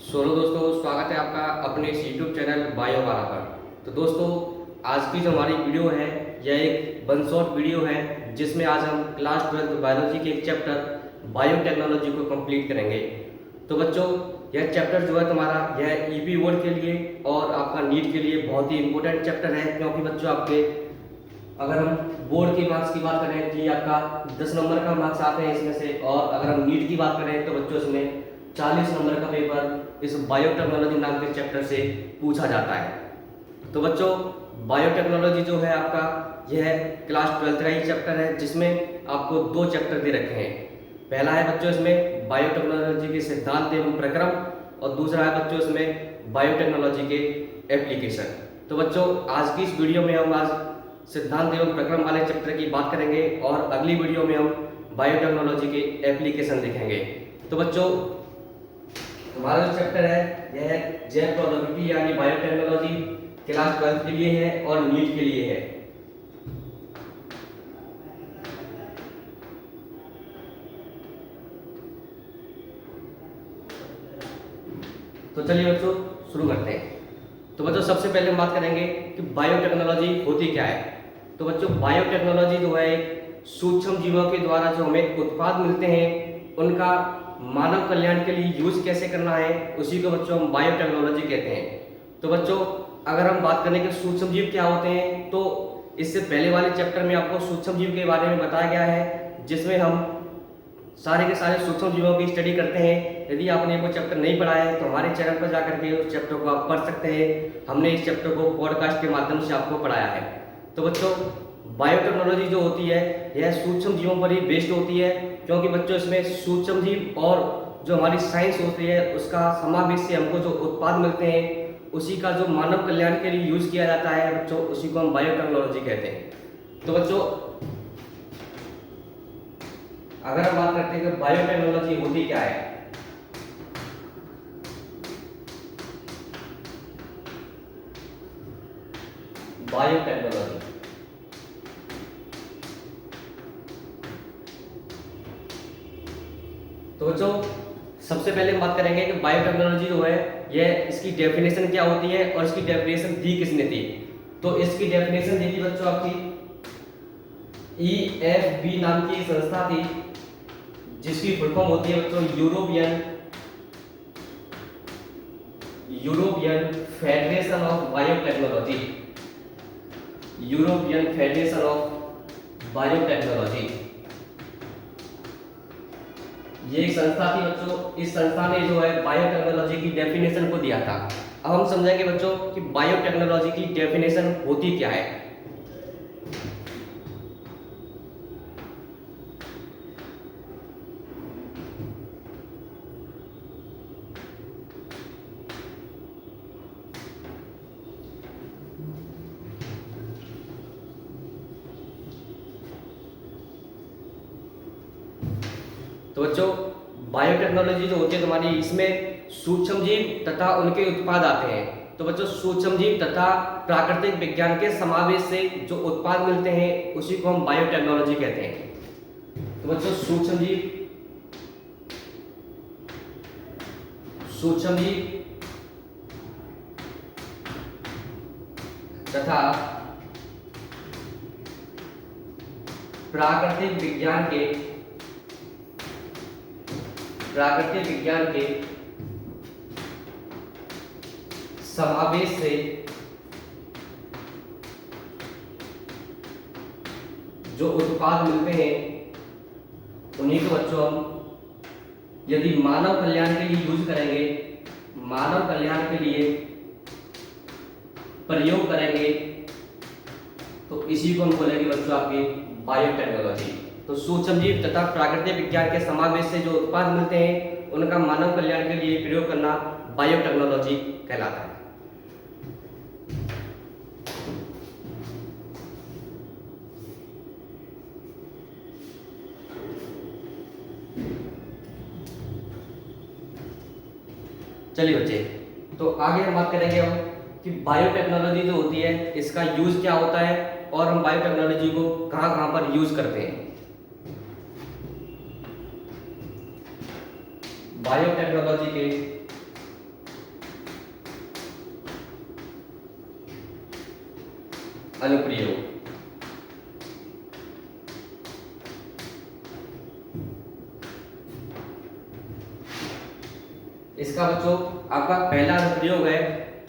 Solo दोस्तों, स्वागत है आपका अपने इस यूट्यूब चैनल बायो वाला पर। तो दोस्तों, आज की जो हमारी वीडियो है यह एक वन शॉट वीडियो है जिसमें आज हम क्लास 12 बायोलॉजी के एक चैप्टर बायोटेक्नोलॉजी को कंप्लीट करेंगे। तो बच्चों, यह चैप्टर जो है तुम्हारा यह ईपी बोर्ड के लिए और आपका नीट के लिए बहुत ही इंपॉर्टेंट चैप्टर है, क्योंकि बच्चों आपके अगर हम बोर्ड के मार्क्स की बात करें कि आपका 10 नंबर का मार्क्स आते हैं इसमें से, और अगर हम नीट की बात करें तो बच्चों इसमें 40 नंबर का पेपर इस बायोटेक्नोलॉजी नाम के चैप्टर से पूछा जाता है। तो बच्चों, बायोटेक्नोलॉजी जो है आपका यह क्लास 12 का ही चैप्टर है जिसमें आपको दो चैप्टर दे रखे हैं। पहला है बच्चों इसमें बायोटेक्नोलॉजी के सिद्धांत एवं प्रक्रम, और दूसरा है बच्चों इसमें बायोटेक्नोलॉजी के एप्लीकेशन। तो बच्चों, आज की इस वीडियो में हम आज सिद्धांत एवं प्रक्रम वाले चैप्टर की बात करेंगे और अगली वीडियो में हम बायोटेक्नोलॉजी के एप्लीकेशन देखेंगे। तो बच्चों, हमारा जो चैप्टर है यह जैव प्रौद्योगिकी यानी बायोटेक्नोलॉजी क्लास 12 के लिए है और नीट के लिए है। तो चलिए बच्चों, शुरू करते हैं। तो बच्चों, सबसे पहले हम बात करेंगे कि बायोटेक्नोलॉजी होती क्या है। तो बच्चों, बायोटेक्नोलॉजी जो है सूक्ष्म जीवों के द्वारा जो हमें उत्पाद मिलते हैं उनका मानव कल्याण के लिए यूज कैसे करना है, उसी को बच्चों हम बायोटेक्नोलॉजी कहते हैं। तो बच्चों, अगर हम बात करें कि सूक्ष्म जीव क्या होते हैं, तो इससे पहले वाले चैप्टर में आपको सूक्ष्म जीव के बारे में बताया गया है, जिसमें हम सारे के सारे सूक्ष्म जीवों की स्टडी करते हैं। यदि आपने वो चैप्टर नहीं पढ़ा है तो हमारे चैनल पर जाकर के उस चैप्टर को आप पढ़ सकते हैं। हमने इस चैप्टर को पॉडकास्ट के माध्यम से आपको पढ़ाया है। तो बच्चों, बायोटेक्नोलॉजी जो होती है यह सूक्ष्म जीवों पर ही बेस्ड होती है, क्योंकि बच्चों इसमें सूक्ष्म जीव और जो हमारी साइंस होती है उसका समावेश से हमको जो उत्पाद मिलते हैं उसी का जो मानव कल्याण के लिए यूज किया जाता है बच्चों, उसी को हम बायोटेक्नोलॉजी कहते हैं। तो बच्चों, अगर हम बात करते हैं कि बायोटेक्नोलॉजी होती क्या है, बायोटेक्नोलॉजी तो बच्चों, सबसे पहले हम बात करेंगे कि बायोटेक्नोलॉजी जो है यह इसकी डेफिनेशन क्या होती है और इसकी डेफिनेशन दी किसने थी। तो इसकी डेफिनेशन दी थी बच्चों आपकी EFB नाम की संस्था थी, जिसकी फुल फॉर्म होती है बच्चों European federation of biotechnology. European federation of biotechnology ये एक संस्था थी बच्चों। इस संस्था ने जो है बायोटेक्नोलॉजी की डेफिनेशन को दिया था। अब हम समझेंगे बच्चों कि बायोटेक्नोलॉजी की डेफिनेशन होती क्या है। तो बच्चों, बायोटेक्नोलॉजी जो होती है तुम्हारी, इसमें सूक्ष्म जीव तथा उनके उत्पाद आते हैं। तो बच्चों, सूक्ष्म जीव तथा प्राकृतिक विज्ञान के समावेश से जो उत्पाद मिलते हैं उसी को हम बायोटेक्नोलॉजी कहते हैं। तो बच्चों, सूक्ष्म जीव तथा प्राकृतिक विज्ञान के समावेश से जो उत्पाद मिलते हैं उन्हीं को बच्चों हम यदि मानव कल्याण के लिए यूज करेंगे, मानव कल्याण के लिए प्रयोग करेंगे, तो इसी को हम बोलेंगे बच्चों आपकी बायोटेक्नोलॉजी। तो सूक्ष्म जीव तथा प्राकृतिक विज्ञान के समावेश से जो उत्पाद मिलते हैं उनका मानव कल्याण के लिए प्रयोग करना बायोटेक्नोलॉजी कहलाता है। चलिए बच्चे, तो आगे हम बात करेंगे हम कि बायोटेक्नोलॉजी जो होती है इसका यूज क्या होता है और हम बायोटेक्नोलॉजी को कहां कहां पर यूज करते हैं। बायोटेक्नोलॉजी के अनुप्रयोग। इसका बच्चों आपका पहला अनुप्रयोग है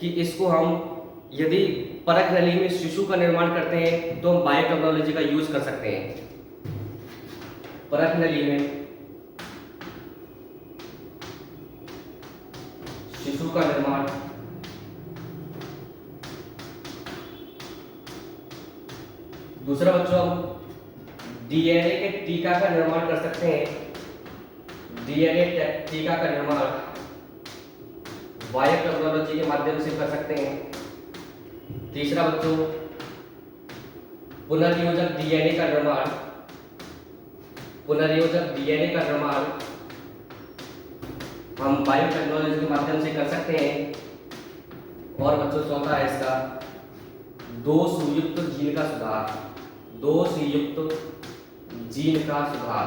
कि इसको हम यदि परख नली में शिशु का निर्माण करते हैं तो हम बायोटेक्नोलॉजी का यूज कर सकते हैं। परख नली में शिशु का निर्माण दूसरा बच्चों हम डीएनए के टीका का निर्माण कर सकते हैं। डीएनए टीका का निर्माण बायोटेक्नोलॉजी के माध्यम से कर सकते हैं। तीसरा बच्चों पुनर्योजक डीएनए का निर्माण, पुनर्योजक डीएनए का निर्माण हम बायोटेक्नोलॉजी के माध्यम से कर सकते हैं। और बच्चों चौथा है इसका दोषयुक्त जीन का सुधार, दोषयुक्त जीन का सुधार,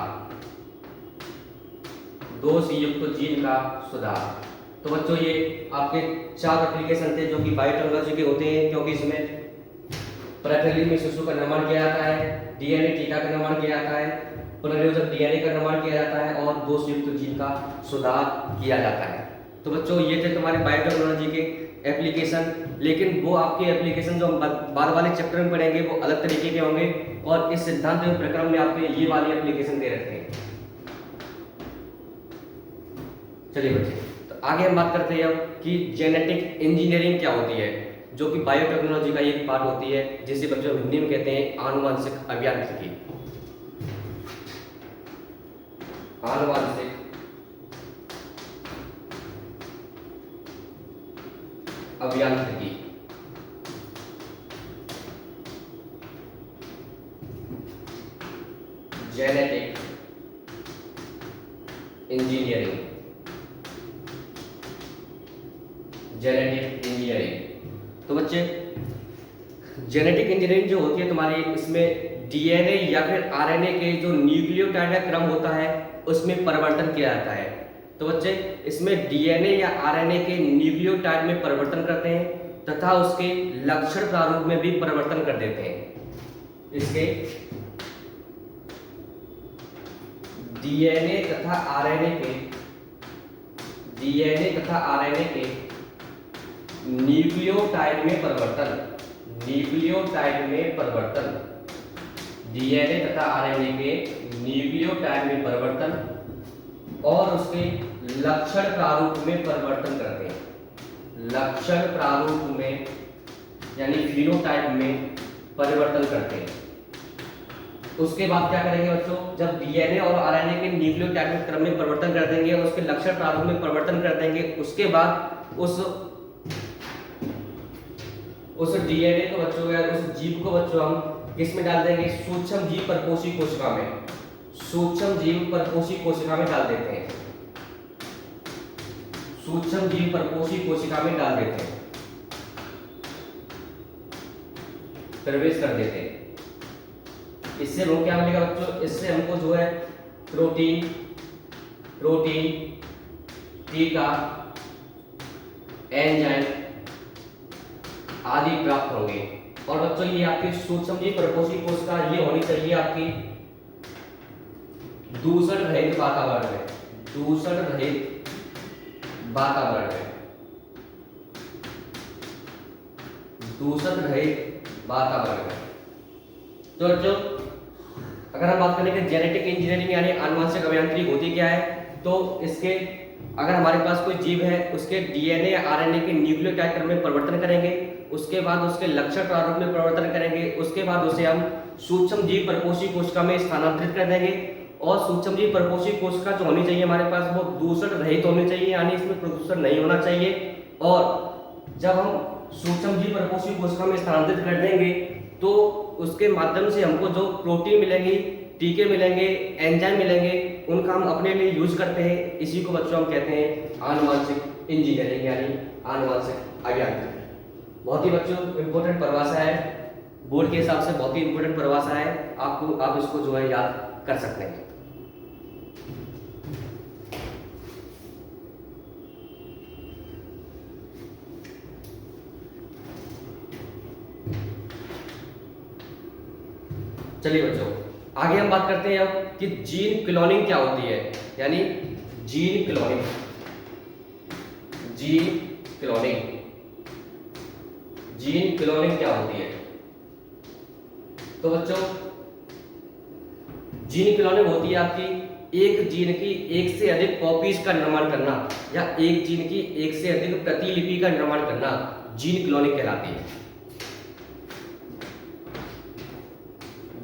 दोषयुक्त जीन का सुधार। तो बच्चों ये आपके 4 एप्लीकेशन थे जो कि बायोटेक्नोलॉजी के होते हैं, क्योंकि इसमें परख नली में शिशु का निर्माण किया जाता है, डीएनए टीका का निर्माण किया जाता है, पुनर्योजक डीएनए का निर्माण किया जाता है और दोषयुक्त जीन का सुधार किया जाता है। तो बच्चों ये थे तुम्हारे बायोटेक्नोलॉजी के एप्लीकेशन, लेकिन वो आपके एप्लीकेशन जो हम बाद वाले चैप्टर में पढ़ेंगे वो अलग तरीके के होंगे और इस सिद्धांत एवं प्रक्रम में आपके ये वाली एप्लीकेशन दे रखे हैं। चलिए बच्चे, तो आगे हम बात करते हैं अब कि जेनेटिक इंजीनियरिंग क्या होती है, जो कि बायोटेक्नोलॉजी का एक पार्ट होती है, जिसे बच्चों हिंदी में कहते हैं आनुवांशिक अभियांत्रिकी। आनुवांशिक अभियांत्रिकी। Genetic engineering, genetic engineering. तो बच्चे जेनेटिक इंजीनियरिंग जो होती है तुम्हारी, इसमें डीएनए या फिर आरएनए के जो न्यूक्लियोटाइड का क्रम होता है उसमें परिवर्तन किया जाता है। तो बच्चे इसमें डीएनए या आरएनए के न्यूक्लियोटाइड में परिवर्तन करते हैं तथा उसके लक्षण प्रारूप में भी परिवर्तन कर देते हैं। इसके डीएनए तथा आरएनए के न्यूक्लियोटाइड में परिवर्तन, न्यूक्लियोटाइड में परिवर्तन, डीएनए तथा आरएनए के न्यूक्लियोटाइड में परिवर्तन और उसके लक्षण प्रारूप में परिवर्तन करते हैं। लक्षण प्रारूप में यानी फिनोटाइप में परिवर्तन करते हैं। उसके बाद क्या करेंगे बच्चों, जब डीएनए और आरएनए के न्यूक्लियोटाइड में क्रम में परिवर्तन कर देंगे और उसके लक्षण प्रारूप में परिवर्तन कर देंगे, उसके बाद उस डीएनए को बच्चों या उस जीव को बच्चों हम किस में डाल देंगे, सूक्ष्म जीव परपोषी कोशिका में, सूक्ष्म जीव परपोषी कोशिका में डाल देते हैं, सूक्ष्म जीव परपोषी कोशिका में डाल देते हैं, प्रवेश कर देते हैं। इससे हमको क्या मिलेगा बच्चों, इससे हमको जो है प्रोटीन, टीका, एंजाइम आदि प्राप्त होंगे। और बच्चों ये आपकी सूक्ष्म जीव परपोषी कोशिका ये होनी चाहिए आपकी दूषण रहित वातावरण में, दूषण रहित वातावरण में, दूषण रहित वातावरण में। तो बच्चों अगर हम बात करें कि जेनेटिक इंजीनियरिंग यानी आनुवंशिक अभियांत्रिकी होती क्या है, तो इसके अगर हमारे पास कोई जीव है उसके डीएनए या आरएनए के न्यूक्लियोटाइड क्रम में परिवर्तन करेंगे, उसके बाद उसके लक्षण प्रारूप में परिवर्तन करेंगे, उसके बाद उसे हम सूक्ष्म जीव परपोषी कोशिका में स्थानांतरित कर देंगे। और सूक्ष्म जीव परपोषी कोशिका जो होनी चाहिए हमारे पास वो दूषण रहित होनी चाहिए, यानी इसमें प्रदूषण नहीं होना चाहिए। और जब हम सूक्ष्म जीव परपोषी कोशिका में स्थानांतरित कर देंगे तो उसके माध्यम से हमको जो प्रोटीन मिलेंगी, टीके मिलेंगे, एंजाइम मिलेंगे, उनका हम अपने लिए यूज करते हैं। इसी को बच्चों हम कहते हैं आनुवंशिक इंजीनियरिंग यानी आनुवंशिक अभियांत्रिकी। बहुत ही बच्चों इंपॉर्टेंट परिभाषा है, बोर्ड के हिसाब से बहुत ही इंपॉर्टेंट परिभाषा है, आप इसको जो है याद कर सकते हैं। चलिए बच्चों, आगे हम बात करते हैं अब कि जीन क्लोनिंग क्या होती है। यानी gene cloning, gene cloning, gene cloning क्या होती है। तो बच्चों, जीन क्लोनिंग होती है आपकी एक जीन की एक से अधिक कॉपीज का निर्माण करना, या एक जीन की एक से अधिक प्रतिलिपि का निर्माण करना, जीन क्लोनिंग कहलाती है।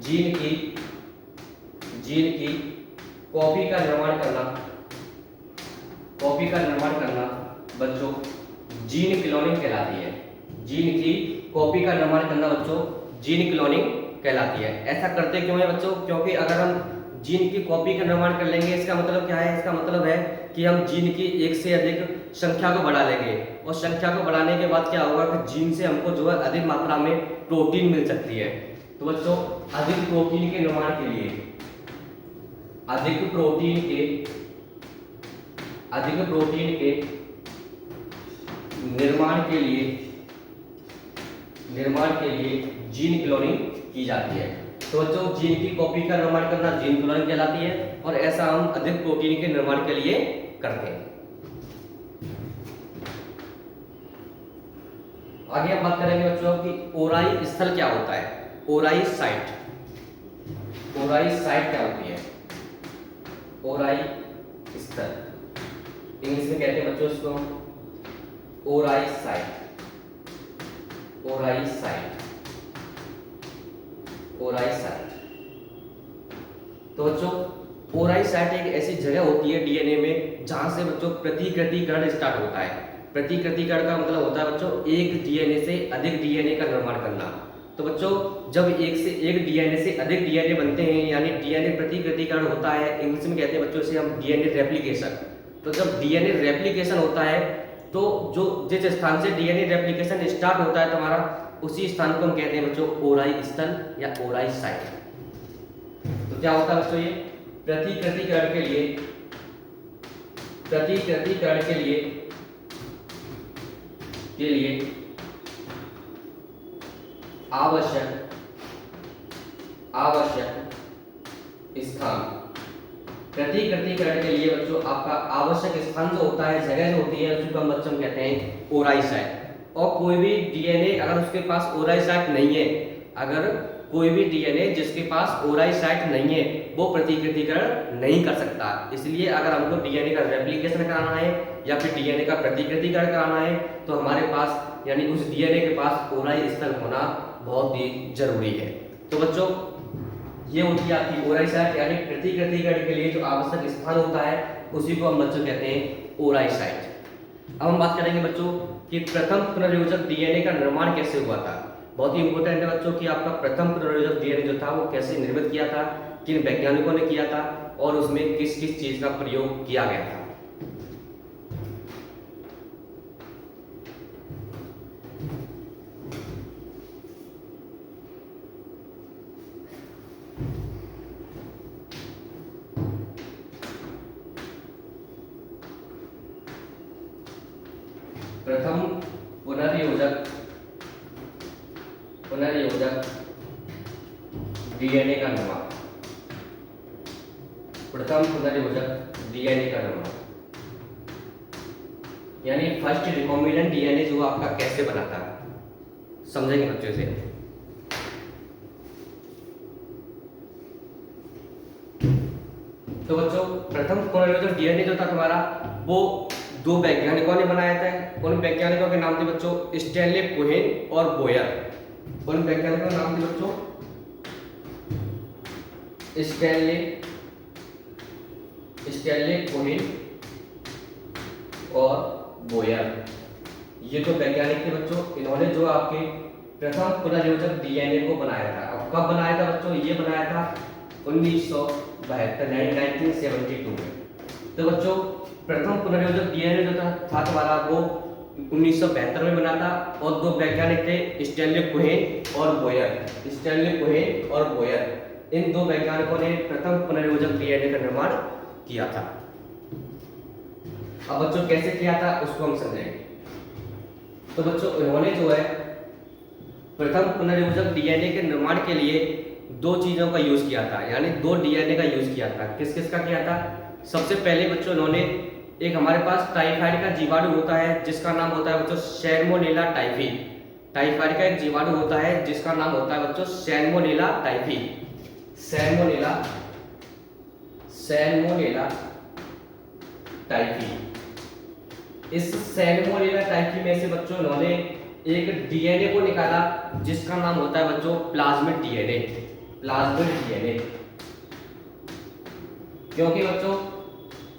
जीन की कॉपी का निर्माण करना, कॉपी का निर्माण करना बच्चों जीन क्लोनिंग कहलाती है। जीन की कॉपी का निर्माण करना बच्चों जीन क्लोनिंग कहलाती है। ऐसा करते क्यों है बच्चों? क्योंकि अगर हम जीन की कॉपी का निर्माण कर लेंगे, इसका मतलब क्या है? इसका मतलब है कि हम जीन की एक से अधिक संख्या को बढ़ा लेंगे, और संख्या को बढ़ाने के बाद क्या होगा कि जीन से हमको जो है अधिक मात्रा में प्रोटीन मिल सकती है। तो बच्चों, अधिक प्रोटीन के निर्माण के लिए, अधिक प्रोटीन के निर्माण के लिए जीन क्लोनिंग की जाती है। तो बच्चों, जीन की कॉपी का निर्माण करना जीन क्लोनिंग कहलाती है, और ऐसा हम अधिक प्रोटीन के निर्माण के लिए करते हैं। आगे हम बात करेंगे बच्चों कि ओराई स्थल क्या होता है। ओराई साइट, ओराई साइट क्या होती है? ओराई स्थल, इंग्लिश में कहते हैं बच्चों इसको ओराई साइट, ओराई साइट, ओराई साइट। तो बच्चों, ओराई साइट एक ऐसी जगह होती है डीएनए में जहां से बच्चों प्रतिकृतिकरण स्टार्ट होता है। प्रतिकृतिकरण का मतलब होता है बच्चों एक डीएनए से अधिक डीएनए का निर्माण करना। तो बच्चों, जब एक से एक डीएनए से अधिक डीएनए बनते हैं, यानी डीएनए प्रतिकृतिकरण होता है, इंग्लिश में कहते हैं बच्चों इसे हम डीएनए रेप्लिकेशन। तो जब डीएनए रेप्लिकेशन होता है, तो जो जिस स्थान से डीएनए रेप्लिकेशन स्टार्ट होता है तुम्हारा, उसी स्थान को हम कहते हैं बच्चों ओराई स्थल या ओराई साइट। तो क्या होता है बच्चों, ये प्रतिकृतिकरण के लिए, प्रतिकृतिकरण के लिए आवश्यक स्थान, प्रतिकृतिकरण के लिए बच्चों आपका आवश्यक स्थान जो होता है, जगह जो होती है, उसी को हम बच्चों कहते हैं ओराई साइट। और कोई भी डीएनए अगर उसके पास ओराई साइट नहीं है, अगर कोई भी डीएनए जिसके पास ओराई साइट नहीं है, वो प्रतिकृतिकरण नहीं कर सकता। इसलिए अगर हमको डीएनए का रेप्लिकेशन कराना है या फिर डीएनए का प्रतिकृतिकरण कराना है, तो हमारे पास यानी उस डीएनए के पास ओराई स्थल होना बहुत ही जरूरी है। तो बच्चों, ये होती है आपकी ओराई साइट, यानी प्रतिकृतिकरण के लिए जो आवश्यक स्थान होता है, उसी को हम बच्चों कहते हैं ओराई साइट। अब हम बात करेंगे बच्चों कि प्रथम पुनर्योजक डीएनए का निर्माण कैसे हुआ था। बहुत ही इंपॉर्टेंट है बच्चों कि आपका प्रथम पुनर्योजक डीएनए जो था वो कैसे निर्मित किया था, किन वैज्ञानिकों ने किया था, और उसमें किस किस चीज का प्रयोग किया गया था। प्रथम पुनर्योजक डीएनए का निर्माण, प्रथम पुनर्योजक डीएनए का निर्माण, यानी फर्स्ट रिकॉम्बिनेंट डीएनए जो आपका कैसे बना था, समझेंगे बच्चों से। तो बच्चों, प्रथम पुनर्योजक डीएनए जो था तुम्हारा, वो दो वैज्ञानिकों ने बनाया था। उन वैज्ञानिकों के नाम थे बच्चों स्टैनली कोहेन और बोयर। उन वैज्ञानिकों के नाम थे बच्चों स्टैनली कोहेन और बोयर। ये जो वैज्ञानिक थे बच्चों, इन्होंने जो आपके प्रथम पुनर्योजक डीएनए को बनाया था। अब कब बनाया था बच्चों? ये बनाया था 1972 में। तो बच्चों, प्रथम पुनर्योजक डीएनए जो था तुम्हारा, वो 1972 में बना था, और दो वैज्ञानिक थे स्टैनली कोहेन और बोयर। स्टैनली कोहेन और बोयर, इन दो वैज्ञानिकों ने प्रथम पुनर्योजक डीएनए का निर्माण किया था। अब बच्चों कैसे किया था उसको हम समझेंगे। तो बच्चों, इन्होंने जो है प्रथम पुनर्योजक डीएनए के निर्माण के लिए दो चीज़ों का यूज़ किया था, यानी दो डीएनए का यूज़ किया था। किस किस का किया था? सबसे पहले बच्चों इन्होंने एक हमारे पास टाइफाइड का जीवाणु होता है जिसका नाम होता है बच्चों सैल्मोनेला टाइफी। टाइफाइड का एक जीवाणु होता है जिसका नाम होता है बच्चों Salmonella typhi. Salmonella Salmonella typhi. इस सैल्मोनेला टाइफी में से बच्चों इन्होंने एक डीएनए को निकाला जिसका नाम होता है बच्चों प्लाज्मिड डीएनए। प्लाज्मिड डीएनए, क्योंकि बच्चों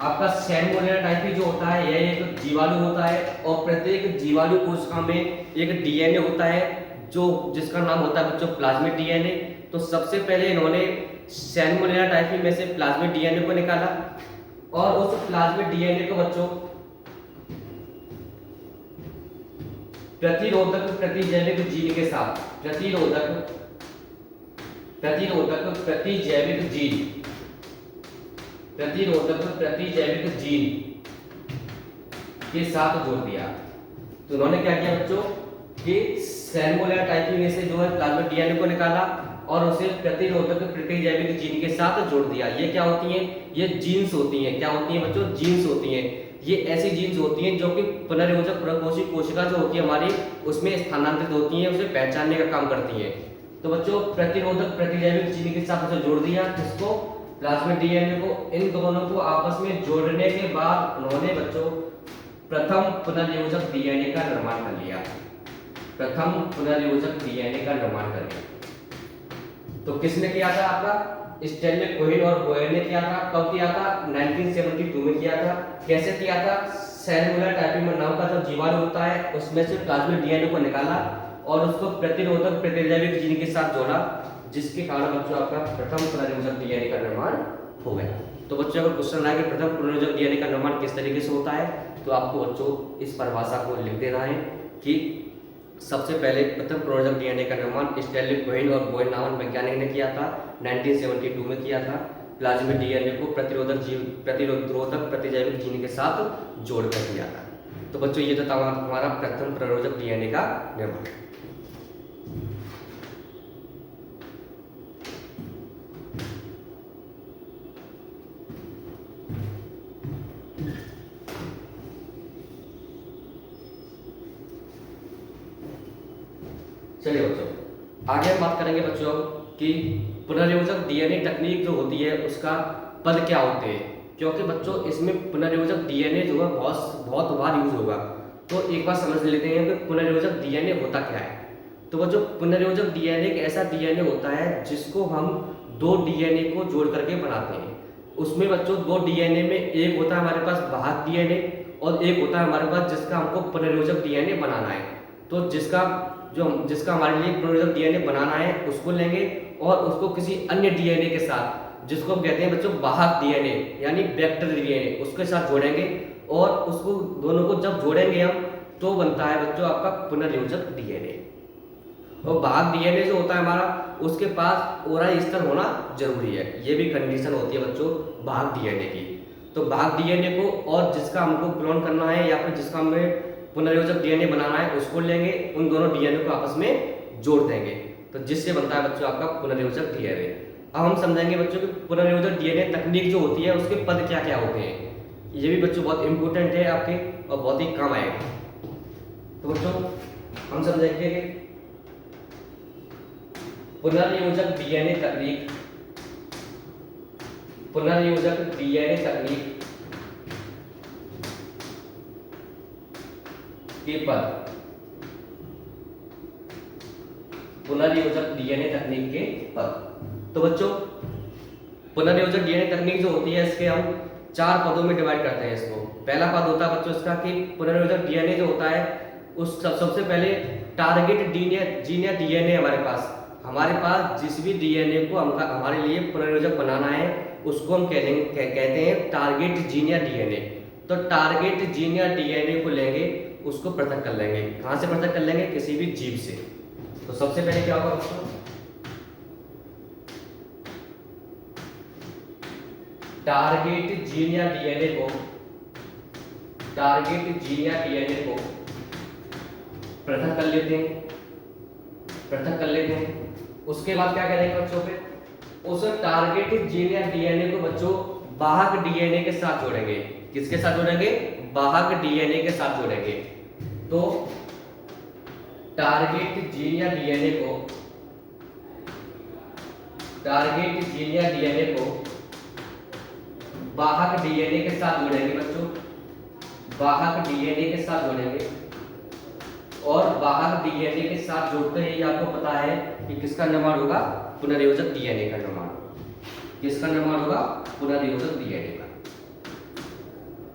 आपका सैल्मोनेला टाइफी जो होता है यह एक जीवाणु होता है और प्रत्येक जीवाणु कोशिका में एक डीएनए होता है जो जिसका नाम होता है बच्चों प्लाज्मिड डीएनए। तो सबसे पहले इन्होंने सैल्मोनेला टाइफी में से प्लाज्मिड डीएनए को निकाला और उस प्लाज्मिड डीएनए को बच्चों प्रतिरोधक प्रतिजैविक जीन के साथ प्रतिजैविक जीन के साथ जोड़ दिया। तो उन्होंने क्या किया बच्चों कि सैल्मोनेला टाइफी में से जो है प्लाज्मिड डीएनए को निकाला और उसे प्रतिरोधक प्रतिजैविक जीन के साथ जोड़ दिया। ये क्या होती हैं? ये जीन्स होती हैं। क्या होती हैं बच्चों? जीन्स होती हैं। ये ऐसी जीन्स होती हैं जो कि पुनर्योजक प्रकोष्ठी कोशिका जो होती है हमारी उसमें स्थानांतरित होती हैं, उसे पहचानने का काम करती हैं। तो बच्चों प्रतिरोधक प्रतिजैविक जीन के साथ उसे जोड़ दिया, किसको? प्लाज्मिड डीएनए को। इन दोनों को आपस में जोड़ने के बाद उन्होंने बच्चों प्रथम पुनर्योजक डीएनए का निर्माण कर लिया। प्रथम पुनर्योजक डीएनए का निर्माण कर लिया। तो किसने किया था? आपका स्टैनली कोहेन और बोयर ने किया था। कब किया था? 1972 में किया था। कैसे किया था? सैल्मोनेला टाइफी नाम का जो जीवाणु होता है उसमें से प्लाज्मिड डीएनए को निकाला और उसको प्रतिरोधक प्रतिजैविक जीन के साथ जोड़ा, जिसके कारण बच्चों आपका प्रथम पुनर्योजक डीएनए का निर्माण हो गया। तो बच्चों अगर क्वेश्चन आए कि प्रथम पुनर्योजक डीएनए का निर्माण किस तरीके से होता है, तो आपको बच्चों इस परिभाषा को लिख देना है कि सबसे पहले प्रथम पुनर्योजक डीएनए का निर्माण स्टैनली कोहेन और बोयर नामक वैज्ञानिक ने किया था, 1972 में किया था। प्लाज्मिड डीएनए को प्रतिरोधक प्रतिजैविक जीन के साथ जोड़कर किया था। तो बच्चों ये था हमारा प्रथम पुनर्योजक डीएनए का निर्माण। चलिए बच्चों आगे हम बात करेंगे बच्चों कि पुनर्योजक डीएनए तकनीक जो होती है उसका पद क्या होते हैं, क्योंकि बच्चों इसमें पुनर्योजक डीएनए जो है बहुत बार यूज होगा। तो एक बार समझ लेते हैं कि पुनर्योजक डीएनए होता क्या है। तो बच्चों पुनर्योजक डीएनए एक ऐसा डीएनए होता है जिसको हम दो डीएनए को जोड़ करके बनाते हैं। उसमें बच्चों दो डीएनए में एक होता है हमारे पास वाहक डीएनए और एक होता है हमारे पास जिसका हमको पुनर्योजक डीएनए बनाना है। तो जिसका हमारे लिए पुनर्योजक डीएनए बनाना है उसको लेंगे और उसको किसी अन्य डीएनए के साथ, जिसको हम कहते हैं बच्चों वाहक डीएनए यानी वेक्टर डीएनए, उसके साथ जोड़ेंगे और उसको दोनों को जब जोड़ेंगे हम तो बनता है बच्चों आपका पुनर्योजक डीएनए। और वाहक डीएनए जो होता है हमारा उसके पास ओराई स्तर होना जरूरी है। ये भी कंडीशन होती है बच्चों वाहक डीएनए की। तो वाहक डीएनए को और जिसका हमको क्लोन करना है या फिर जिसका हमें पुनर्योजक डीएनए बनाना है उसको लेंगे, उन दोनों डीएनए को आपस में जोड़ देंगे, तो जिससे बनता है बच्चों आपका पुनर्योजक डीएनए। अब हम समझेंगे बच्चों कि पुनर्योजक डीएनए तकनीक जो होती है उसके पद क्या क्या होते हैं। ये भी बच्चों बहुत इंपॉर्टेंट है आपके और बहुत ही काम आएगा। तो बच्चों हम समझेंगे कि पुनर्योजक डीएनए तकनीक, पुनर्योजक डीएनए तकनीक के पद, पुनर्योजक डीएनए तकनीक के पद। तो बच्चों पुनर्योजक डीएनए तकनीक जो होती है इसके हम चार पदों में डिवाइड करते हैं इसको। पहला पद होता है बच्चों इसका कि पुनर्योजक डीएनए जो होता है उस सबसे पहले टारगेट जीन या डीएनए हमारे पास जिस भी डीएनए को हमारे लिए पुनर्योजक बनाना है उसको हम कहते हैं टारगेट जीन या डीएनए। तो टारगेट जीन या डीएनए को लेंगे, उसको पृथक कर लेंगे। कहां से पृथक कर लेंगे? किसी भी जीव से। तो सबसे पहले क्या होगा बच्चों? टारगेट जीन या डीएनए को पृथक कर लेते हैं, उसके बाद क्या करेंगे बच्चों पे? उस टारगेट जीन या डीएनए को बच्चों वाहक डीएनए के साथ जोड़ेंगे। किसके साथ जोड़ेंगे? वाहक डीएनए के साथ जोड़ेंगे। तो टारगेट जीन या डीएनए को वाहक डीएनए के साथ जोड़ेंगे बच्चों, वाहक डीएनए के साथ जोड़ेंगे। और वाहक डीएनए के साथ जोड़ते ही आपको पता है कि किसका निर्माण होगा? पुनर्योजक डीएनए का निर्माण। किसका निर्माण होगा? पुनर्योजक डीएनए का,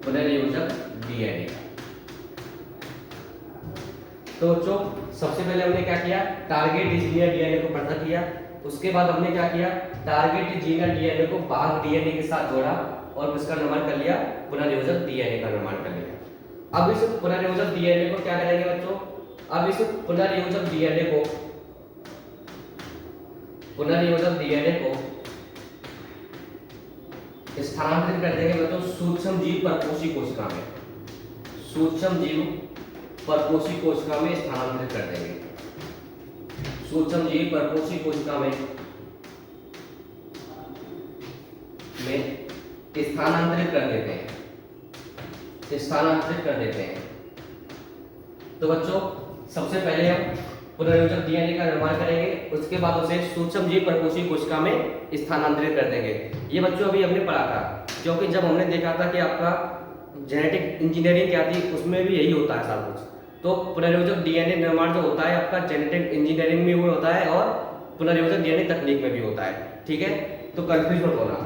पुनर्योजक डीएनए का। तो बच्चों सबसे पहले हमने क्या किया? टारगेट जीन या डीएनए को पृथक किया। उसके बाद हमने क्या किया? टारगेट जीन या डीएनए को वाहक डीएनए के साथ जोड़ा और इसका निर्माण कर लिया, पुनर्योजक डीएनए का निर्माण कर लिया। अब इस पुनर्योजक डीएनए को क्या करेंगे बच्चों? अब इस पुनर्योजक डीएनए को स्थानांतरित कर देंगे बच्चों सूक्ष्म जीव परपोषी कोशिका में। सूक्ष्म जीव परपोषी कोशिका में स्थानांतरित कर देंगे। सूक्ष्म जीव परपोषी कोशिका में स्थानांतरित कर देते हैं, स्थानांतरित कर देते हैं। तो बच्चों सबसे पहले हम पुनर्योजक डीएनए का निर्माण करेंगे, उसके बाद उसे सूक्ष्म जीव परपोषी कोशिका में स्थानांतरित कर देंगे। ये बच्चों अभी हमने पढ़ा था, क्योंकि जब हमने देखा था कि आपका जेनेटिक इंजीनियरिंग क्या थी, उसमें भी यही होता है सब कुछ। तो पुनर्योजक डीएनए निर्माण जो होता है आपका जेनेटिक इंजीनियरिंग में भी होता है और पुनर्योजक डीएनए तकनीक में भी होता है, ठीक है? तो कंफ्यूज मत होना।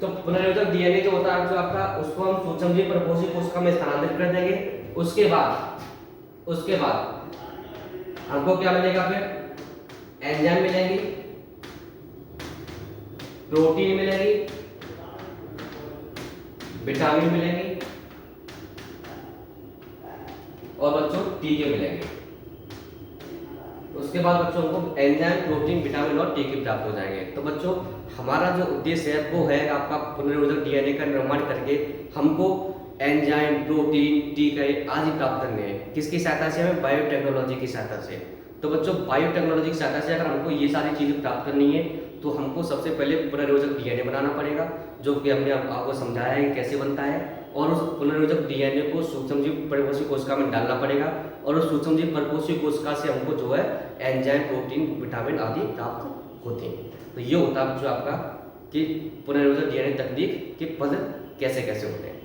तो पुनर्योजक डीएनए जो होता है जो आपका, उसको हम सूक्ष्म जीव परपोषी कोशिका में स्थानांतरित कर देंगे। उसके बाद हमको क्या मिलेगा? फिर एंजाइम मिलेंगी, प्रोटीन मिलेगी, विटामिन मिलेंगी और बच्चों टीके मिलेंगे। उसके बाद बच्चों को एंजाइम, प्रोटीन, विटामिन और टीके प्राप्त हो जाएंगे। तो बच्चों हमारा जो उद्देश्य है वो है आपका पुनर्योजक डीएनए का निर्माण करके हमको एंजाइम, प्रोटीन, टीके आदि प्राप्त करने हैं। किसकी सहायता से? हमें बायोटेक्नोलॉजी की सहायता से। तो बच्चों बायोटेक्नोलॉजी की सहायता से अगर हमको ये सारी चीजें प्राप्त करनी है तो हमको सबसे पहले पुनर्योजक डीएनए बनाना पड़ेगा, जो कि हमने आपको समझाया है कैसे बनता है। और उस पुनर्योजक डीएनए को सूक्ष्म जीव परपोषी कोशिका में डालना पड़ेगा और उस सूक्ष्म जीव परपोषी कोशिका से हमको जो है एंजाइम, प्रोटीन, विटामिन आदि प्राप्त होते हैं। तो ये होता है जो आपका कि पुनर्योजक डीएनए तकनीक के पद कैसे कैसे होते हैं।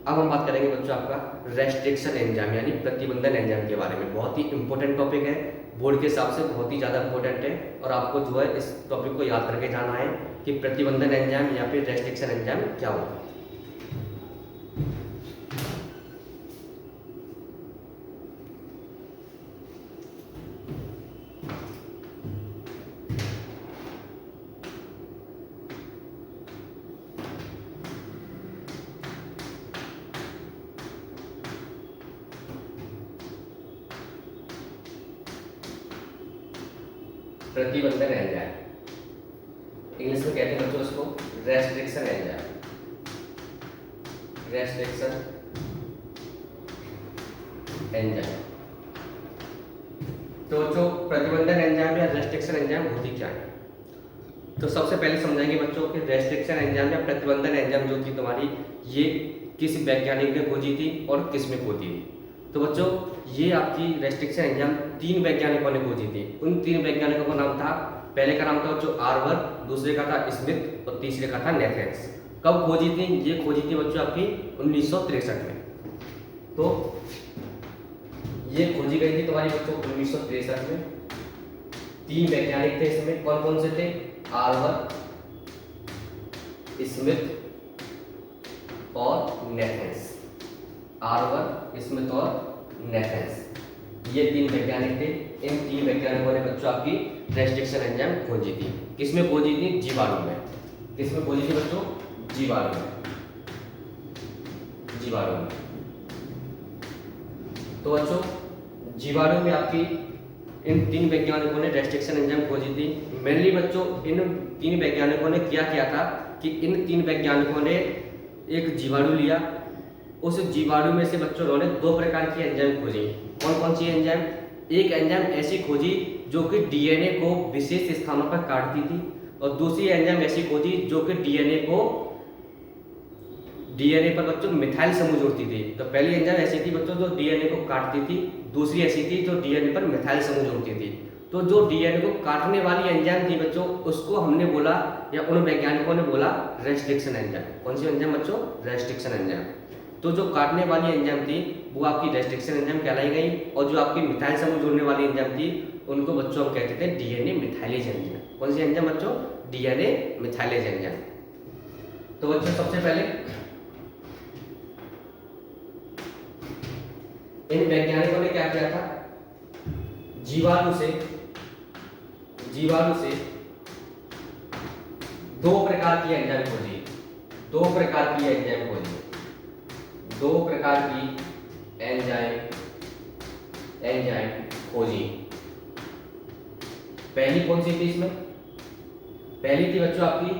अब हम बात करेंगे बच्चों आपका रेस्ट्रिक्शन एंजाइम यानी प्रतिबंधन एंजाइम के बारे में। बहुत ही इंपॉर्टेंट टॉपिक है, बोर्ड के हिसाब से बहुत ही ज़्यादा इंपॉर्टेंट है और आपको जो है इस टॉपिक को याद करके जाना है कि प्रतिबंधन एंजाइम या फिर रेस्ट्रिक्शन एंजाइम क्या होता है। प्रतिबंधन एंजाइम इंग्लिश में कहते हैं बच्चों उसको रेस्ट्रिक्शन एंजाइम। Restriction enzyme. तो जो प्रतिबंधन एंजाइम या रेस्ट्रिक्शन एंजाइम होती क्या है? तो सबसे पहले समझाएंगे बच्चों कि रेस्ट्रिक्शन एंजाइम या प्रतिबंधन एंजाइम जो थी तुम्हारी, ये किस वैज्ञानिक ने खोजी थी और किस में खोजी थी। तो बच्चों ये आपकी रेस्ट्रिक्शन एंजाइम 3 वैज्ञानिकों ने खोजी थी। उन 3 वैज्ञानिकों का नाम था, पहले का नाम था बच्चों आर्बर, दूसरे का था स्मिथ और तीसरे का था नेथेंस। कब खोजी थी? ये खोजी थी बच्चों आपकी 1963 में। तो ये खोजी गई थी तुम्हारी बच्चों 1963 में। 3 वैज्ञानिक थे इसमें, कौन कौन से थे? आर्बर, स्मिथ और नेथेंस। आर्बर, स्मिथ और नेथेंस, ये 3 वैज्ञानिक थे। इन 3 वैज्ञानिकों ने बच्चों आपकी रेस्ट्रिक्शन एंजाइम खोजी थी। किसमें खोजी थी? जीवाणु में। किसमें खोजी थी बच्चों? जीवाणु में। जीवाणु में। तो बच्चों जीवाणु में आपकी इन 3 वैज्ञानिकों ने रेस्ट्रिक्शन एंजाइम खोजी थी। मेनली बच्चों इन 3 वैज्ञानिकों ने क्या था कि इन 3 वैज्ञानिकों ने एक जीवाणु लिया, उस जीवाणु में से बच्चों उन्होंने 2 प्रकार की एंजाइम खोजी। कौन कौन सी एंजाइम? एक एंजाइम ऐसी खोजी जो कि डीएनए को विशेष स्थानों पर काटती थी और दूसरी एंजाइम ऐसी खोजी जो कि डीएनए पर बच्चों मिथाइल समूह जोड़ती थी। तो पहली एंजाइम ऐसी थी बच्चों जो डीएनए को काटती थी, दूसरी ऐसी थी जो डीएनए पर मिथाइल समूह जोड़ती थी। तो जो डीएनए को काटने वाली एंजाइम थी बच्चों, उसको हमने बोला या उन वैज्ञानिकों ने बोला रेस्ट्रिक्शन एंजाइम। कौन सी एंजाइम बच्चों? Restriction enzyme. तो जो काटने वाली एंजाइम थी वो आपकी रेस्ट्रिक्शन एंजाइम कहलाई गई, और जो आपकी मिथाइल समूह जोड़ने वाली एंजाइम थी उनको बच्चों हम कहते थे डीएनए मिथाइलेज एंजाइम। कौन सी एंजाइम बच्चों? DNA methylase enzyme. तो बच्चों सबसे पहले इन वैज्ञानिकों ने क्या किया था, जीवाणु से दो प्रकार की एंजाइम खोजी, दो प्रकार की एंजाइम खोजी। पहली कौन सी थी इसमें? पहली थी बच्चों आपकी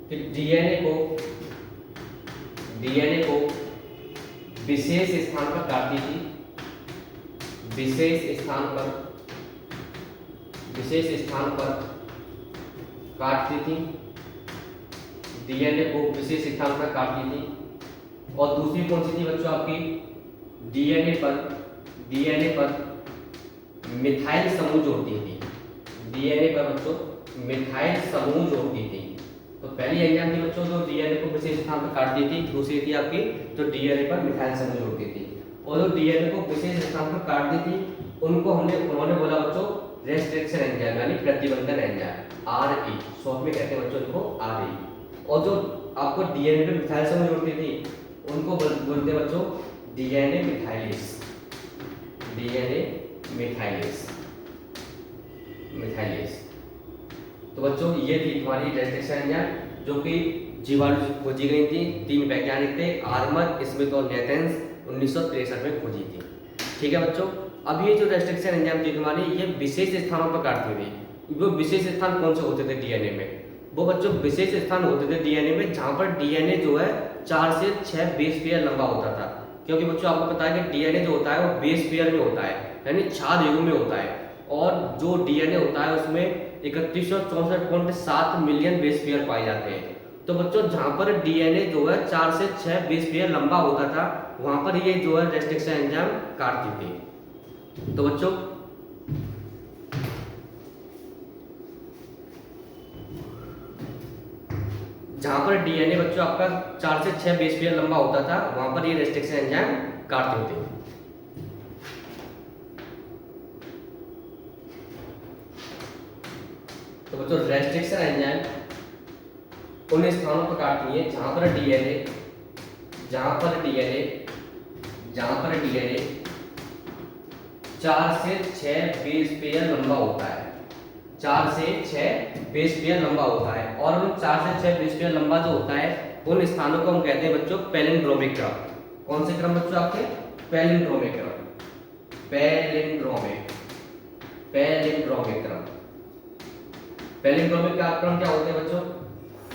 कि डीएनए को विशेष स्थान पर काटती थी, विशेष स्थान पर काटती थी, डीएनए को विशेष स्थान पर काटती थी। और दूसरी कौन सी थी बच्चों आपकी? डीएनए पर मिथाइल समूह जोड़ती थी, डीएनए पर बच्चों मिथाइल समूह जोड़ती थी। तो पहली एंजाइम थी बच्चों जो डीएनए को विशेष स्थान पर काटती थी, दूसरी थी आपकी जो डीएनए पर मिथाइल समूह जोड़ती थी। और जो डीएनए को विशेष स्थान पर काटती थी उन्होंने बोला बच्चों रेस्ट्रिक्शन एंजाइम, यानी प्रतिबंधन एंजाइम, आरई, शॉर्ट में कहते हैं बच्चों इनको आरई। और जो आपको डीएनए पर मिथाइल समूह जोड़ती थी उनको बोलते हैं बच्चों डीएनए मिथाइलेज। तो बच्चों ये थी तुम्हारी रेस्ट्रिक्शन एंजाइम जो कि जीवाणु से खोजी गई थी। तीन वैज्ञानिक थे, आर्मर, स्मिथ और नेथेंस, 1963 में खोजी थी। ठीक है बच्चों, अब ये जो रेस्ट्रिक्शन एंजाइम थी तुम्हारी, ये विशेष स्थानों पर काटती थी। वो विशेष स्थान कौन से होते थे डीएनए में? वो बच्चों विशेष स्थान होते थे डीएनए में जहाँ पर डीएनए जो है 4 से 6 बेस पेयर लंबा होता था। क्योंकि बच्चों आपको पता है कि डीएनए जो होता है वो बेस पेयर में होता है, यानी 4 युग्म में होता है। और जो डीएनए होता है उसमें 3164.7 मिलियन बेस पेयर पाए जाते हैं। तो बच्चों जहाँ पर डीएनए जो है 4 से 6 बेस पेयर लंबा होता था वहाँ पर ये जो है रेस्ट्रिक्शन एंजाइम काटती थी। तो बच्चों जहाँ पर डीएनए बच्चों आपका 4 से 6 बेस पेयर लंबा होता था वहाँ पर ये रेस्ट्रिक्शन एंजाइम काटते थे। तो बच्चों रेस्ट्रिक्शन एंजाइम उन स्थानों पर काटती है जहां पर डीएनए 4 से 6 बेस पेयर लंबा होता है, 4 से 6 बेस पेयर लंबा होता है। और उन 4 से 6 बेस पेयर लंबा जो होता है उन स्थानों को हम कहते हैं बच्चों पैलिंड्रोमिक क्रम। कौन से क्रम बच्चों आपके? पैलिंड्रोमिक क्रम, पैलिंड्रोमिक क्रम। पैलिंड्रोमिक क्रम क्या होते हैं बच्चों?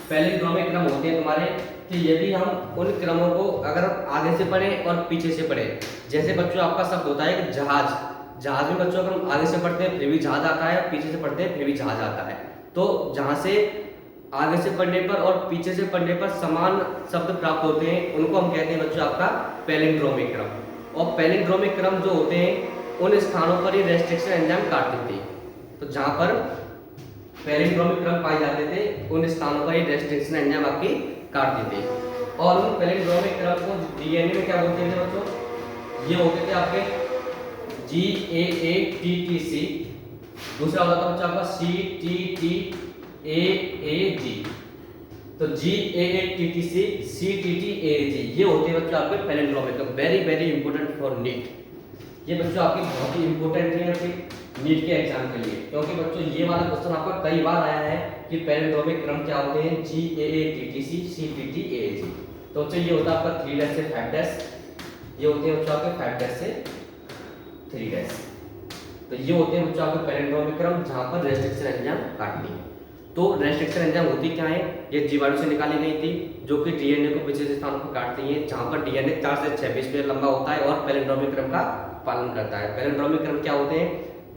पैलिंड्रोमिक क्रम होते हैं तुम्हारे कि यदि हम उन क्रमों को अगर आगे से पढ़ें और पीछे से पढ़ें, जैसे बच्चों आपका शब्द होता है कि जहाज में बच्चों अगर हम आगे से पढ़ते हैं फिर भी जहाज आता है, पीछे से पढ़ते हैं फिर भी जहाज आता है। तो जहाँ से आगे से पढ़ने पर और पीछे से पढ़ने पर समान शब्द प्राप्त होते हैं उनको हम कहते हैं बच्चों आपका पैलिंड्रोमिक क्रम। और पैलिंड्रोमिक क्रम जो होते हैं उन स्थानों पर ही रेस्ट्रिक्शन एंजाइम काटते थे। तो जहाँ पर पैलिंड्रोमिक क्रम पाए जाते थे उन स्थानों पर ही रेस्ट्रिक्शन एंजाइम आपकी काटते थे। और उन पैलिंड्रोमिक क्रम को डीएनए में क्या बोलते थे बच्चों? ये होते थे आपके GAATTC, दूसरा होता था बच्चों आपका CTTAAG। तो GAATTC CTTAAG ये होते हैं बच्चों आपके पैलिंड्रोमिक क्रम। Very important for NEET. ये बच्चों आपकी बहुत ही इंपोर्टेंट है नीट के एग्जाम के लिए, क्योंकि बच्चों ये वाला क्वेश्चन आपका कई बार आया है कि पैलिंड्रोमिक क्रम क्या होते हैं? GAATTC CTTAAG। तो बच्चों ये होता है आपका 3 डैश से 5 डैश, ये होते हैं बच्चों आपके 5 डैश से 3 डैश। तो ये होते हैं बच्चों आपके पैलिंड्रोमिक क्रम जहाँ पर रेस्ट्रिक्शन एंजाइम काटनी है। तो रेस्ट्रिक्शन एंजाइम होती क्या है? ये जीवाणु से निकाली गई थी जो कि डीएनए को विशेष स्थानों पर काटती है जहाँ पर डीएनए 4 से 6 बेस पेयर लंबा होता है और पैलिंड्रोमिक क्रम का पालन करता है। पैलिंड्रोमिक क्रम क्या होते हैं?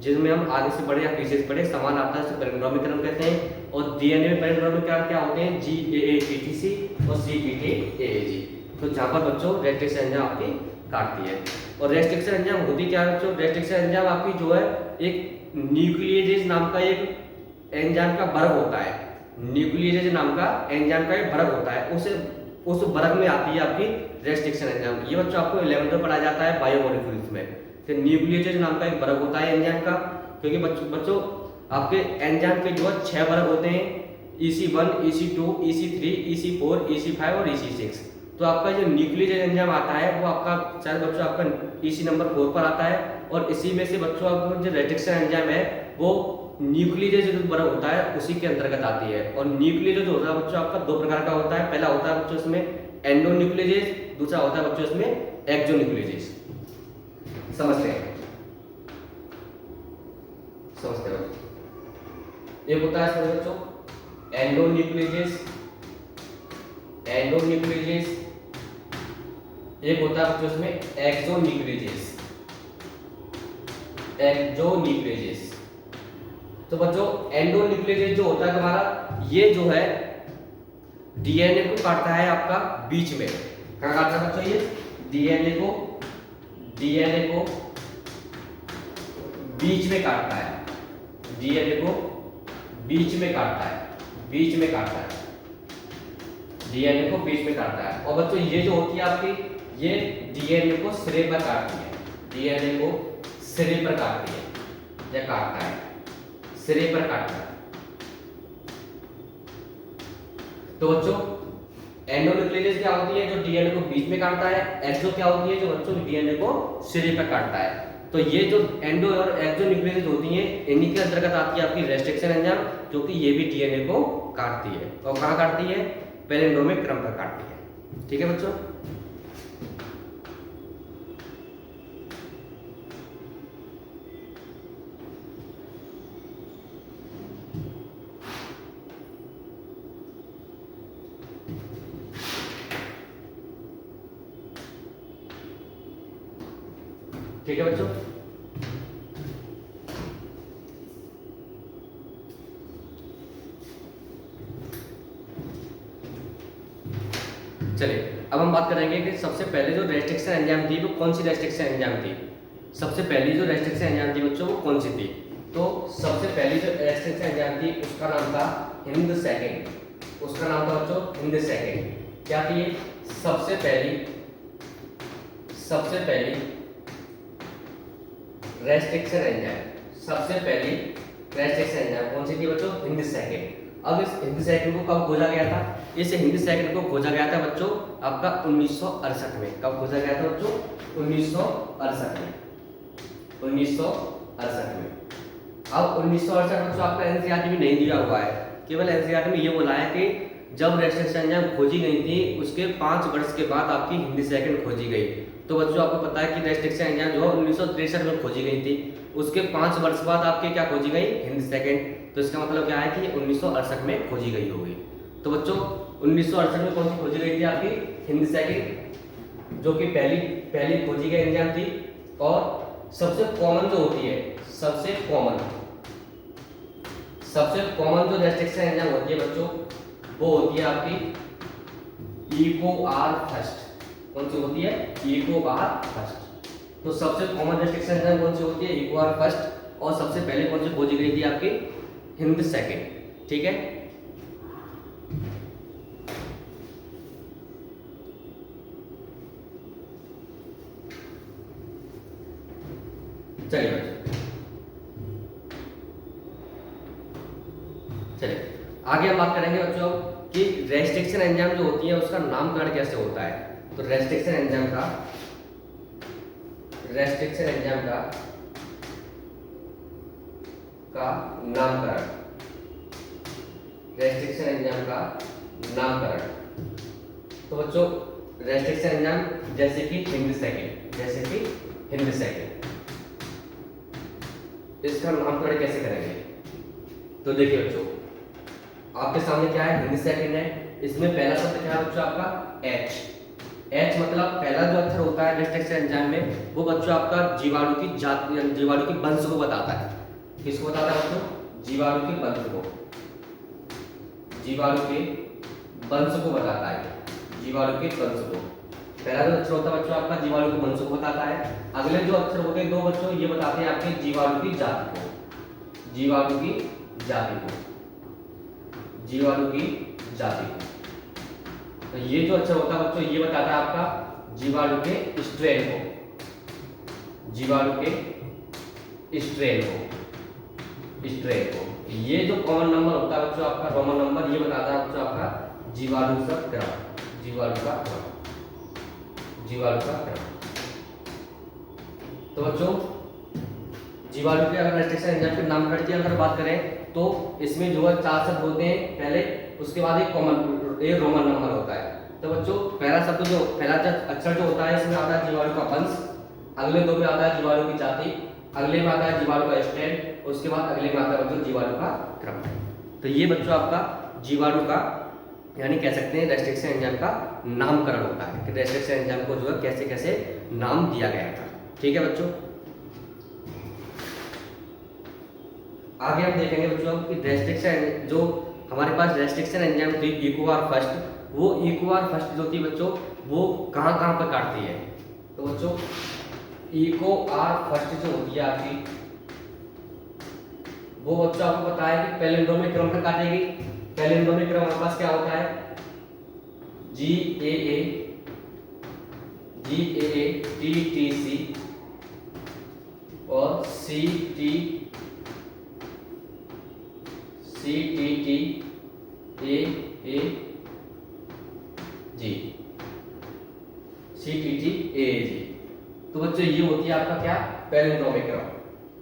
जिसमें हम आगे से पढ़े या पीछे से पढ़े समान आता है, उसे पैलिंड्रोमिक क्रम कहते हैं। और डीएनए में पैलिंड्रोमिक क्या क्या होते हैं, GAAPTC और CPKAAG। तो जहाँ पर बच्चों रेस्ट्रिक्शन एंजाइम आपकी काटती है। और रेस्ट्रिक्शन एंजाइम होती क्या है बच्चों, रेस्ट्रिक्शन एंजाइम आपकी जो है एक न्यूक्लिएजेज नाम का एक एंजाइम का वर्ग होता है। न्यूक्लिएजेज नाम का एंजाइम का एक वर्ग होता है, उस वर्ग में आती है आपकी रेस्ट्रिक्शन एंजाइम। ये बच्चों आपको 11th में पढ़ा जाता है बायोमोलिक्यूल्स में। तो न्यूक्लिएजेज नाम का एक वर्ग होता है एंजाइम का, क्योंकि बच्चों आपके एंजाइम के जो 6 वर्ग होते हैं, EC1, EC2, EC3, EC4, EC5 और EC6। तो आपका जो न्यूक्लिएजेज एंजाइम आता है वो आपका शायद बच्चों आपका EC नंबर 4 पर आता है। और इसी में से बच्चों आपका जो रेस्ट्रिक्शन एंजाइम है वो न्यूक्लिएजेज जो वर्ग होता है उसी के अंतर्गत आती है। और न्यूक्लिएजेज जो होता है बच्चों आपका 2 प्रकार का होता है। पहला होता है बच्चों इसमें एंडोन्यूक्लिएजेज, दूसरा होता है बच्चों इसमें एक्सोन्यूक्लिएजेज। समझते हैं एक होता है इसमें बच्चों एंडोन्यूक्लिएजेज, एक होता है बच्चों इसमें एक्सोन्यूक्लिएजेज। तो बच्चों एंडोन्यूक्लिएजेज जो होता है तुम्हारा, ये जो है डीएनए को काटता है आपका बीच में। कहाँ काटता है बच्चों, ये डीएनए को बीच में काटता है, डीएनए को बीच में काटता है, डीएनए को बीच में काटता है। और बच्चों ये जो होती है आपकी, ये डीएनए को सिरे पर काटती है, डीएनए को सिरे पर काटती है या काटता है, सिरे पर काटता है। तो बच्चों एंडोन्यूक्लिएजेज क्या होती है, जो डीएनए को बीच में काटता है। एक्सो क्या होती है, जो बच्चों डीएनए को सिरे पर काटता है। तो ये जो एंडो और एक्सोन्यूक्लिएजेज होती हैं, इन्हीं के अंतर्गत आती है आपकी रेस्ट्रिक्शन एंजाइम, जो कि ये भी डीएनए को काटती है। और कहाँ काटती है, पैलिंड्रोमिक क्रम पर काटती है। ठीक है बच्चों, ठीक है बच्चों। चलिए अब हम बात करेंगे कि सबसे पहले जो रेस्ट्रिक्शन एंजाइम थी वो कौन सी रेस्ट्रिक्शन एंजाइम थी। सबसे पहली जो रेस्ट्रिक्शन एंजाइम थी बच्चों वो कौन सी थी, तो सबसे पहली जो रेस्ट्रिक्शन एंजाइम थी उसका नाम था हिंद सेकंड। उसका नाम था बच्चों हिंद सेकंड। क्या थी, सबसे पहली रेस्ट्रिक्शन एंजाइम, सबसे पहली रेस्ट्रिक्शन एंजाइम कौन सी थी बच्चों, हिंद सेकंड। अब इस हिंद सेकंड को कब खोजा गया था, इस हिंद सेकंड को खोजा गया था बच्चों आपका 1968 में। कब खोजा गया था बच्चों, 1968 में, 1968 में। अब 1968 बच्चों आपका एनसीईआरटी में नहीं दिया हुआ है, केवल एनसीईआरटी में ये बोला है कि जब रेस्ट्रिक्शन एंजाइम खोजी गई थी उसके 5 वर्ष के बाद आपकी हिंद सेकंड खोजी गई। तो बच्चों आपको पता है कि रेस्ट्रिक्शन एंजाइम जो 1963 में खोजी गई थी, उसके 5 वर्ष बाद आपके क्या खोजी गई, हिंद सेकंड। तो इसका मतलब क्या है कि 1968 में खोजी गई होगी। तो बच्चों 1968 में कौन सी खोजी गई थी आपकी, हिंद सेकंड, जो कि पहली खोजी गई एंजाइम थी। और सबसे कॉमन जो होती है, सबसे कॉमन जो रेस्ट्रिक्शन एंजाइम होती है बच्चों वो होती है आपकी EcoR फर्स्ट। कौन सी होती है, EcoR फर्स्ट। तो सबसे कॉमन रेस्ट्रिक्शन एंजाइम कौन सी होती है, EcoR फर्स्ट। और सबसे पहले कौन सी खोजी गई थी आपकी, हिंद सेकंड। ठीक है, चलिए आगे हम बात करेंगे बच्चों कि रेस्ट्रिक्शन एंजाइम जो होती है उसका नामकरण कैसे होता है। तो रेस्ट्रिक्शन एंजाइम का नामकरण, रेस्ट्रिक्शन एंजाइम का नामकरण। तो बच्चों रेस्ट्रिक्शन एंजाइम जैसे कि हिंद सेकंड, इसका नामकरण कैसे करेंगे। तो देखिए बच्चों आपके सामने क्या है, हिंद सेकंड है। इसमें पहला शब्द क्या है बच्चों आपका H, एच मतलब पहला जो अक्षर होता है रेस्ट्रिक्शन एंजाइम में वो बच्चों आपका जीवाणु की जात जीवाणु की वंश को बताता है। किसको बताता है बच्चों? जीवाणु के वंश को, जीवाणु के वंश को बताता है, जीवाणु के वंश को। पहला जो अक्षर होता है बच्चों आपका जीवाणु के वंश को बताता है। अगले जो अक्षर होते हैं दो बच्चों ये बताते हैं आपके जीवाणु की जाति को, जीवाणु की जाति को, जीवाणु की जाति को। तो ये जो अक्षर होता है बच्चों ये बताता है आपका जीवाणु के स्ट्रेन को, जीवाणु के स्ट्रेन को, स्ट्रेन को। ये जो कॉमन नंबर होता है बच्चों आपका रोमन नंबर ये बताता है बच्चों आपका जीवाणु का क्रम, जीवाणु का क्रम, जीवाणु का क्रम। तो बच्चों जीवाणु के अगर रेस्ट्रिक्शन एंजाइम के नाम की अगर बात करें तो इसमें जो है 4 शब्द होते हैं पहले, उसके बाद एक कॉमन एक रोमन नंबर होता है। तो बच्चों पहला शब्द जो पहला अक्षर जो होता है इसमें आता है जीवाणु का वंश, अगले दो में आता है जीवाणु की जाति, अगले में आता है जीवाणु का स्ट्रेन, उसके बाद अगले में आता है बच्चों जीवाणु का क्रम। तो ये बच्चों आपका जीवाणु का यानी कह सकते हैं रेस्ट्रिक्शन एंजाइम का नामकरण होता है कि रेस्ट्रिक्शन एंजाइम को जो है कैसे कैसे नाम दिया गया था। ठीक है बच्चों, आगे हम देखेंगे बच्चों कि रेस्ट्रिक्शन जो हमारे पास रेस्ट्रिक्शन एंजाइम थी इकोआर फर्स्ट, वो इकोआर फर्स्ट जो थी बच्चों वो कहाँ कहाँ पर काटती है। तो बच्चों इकोआर फर्स्ट जो होती है आपकी वो बच्चों आपको पता है कि पैलिंड्रोमिक क्रम में काटेगी। पैलिंड्रोमिक क्रम हमारे पास क्या होता है GAA TTC और CTTAA CTTAG। तो बच्चों ये होती है आपका क्या पैलिंड्रोमिक क्रम।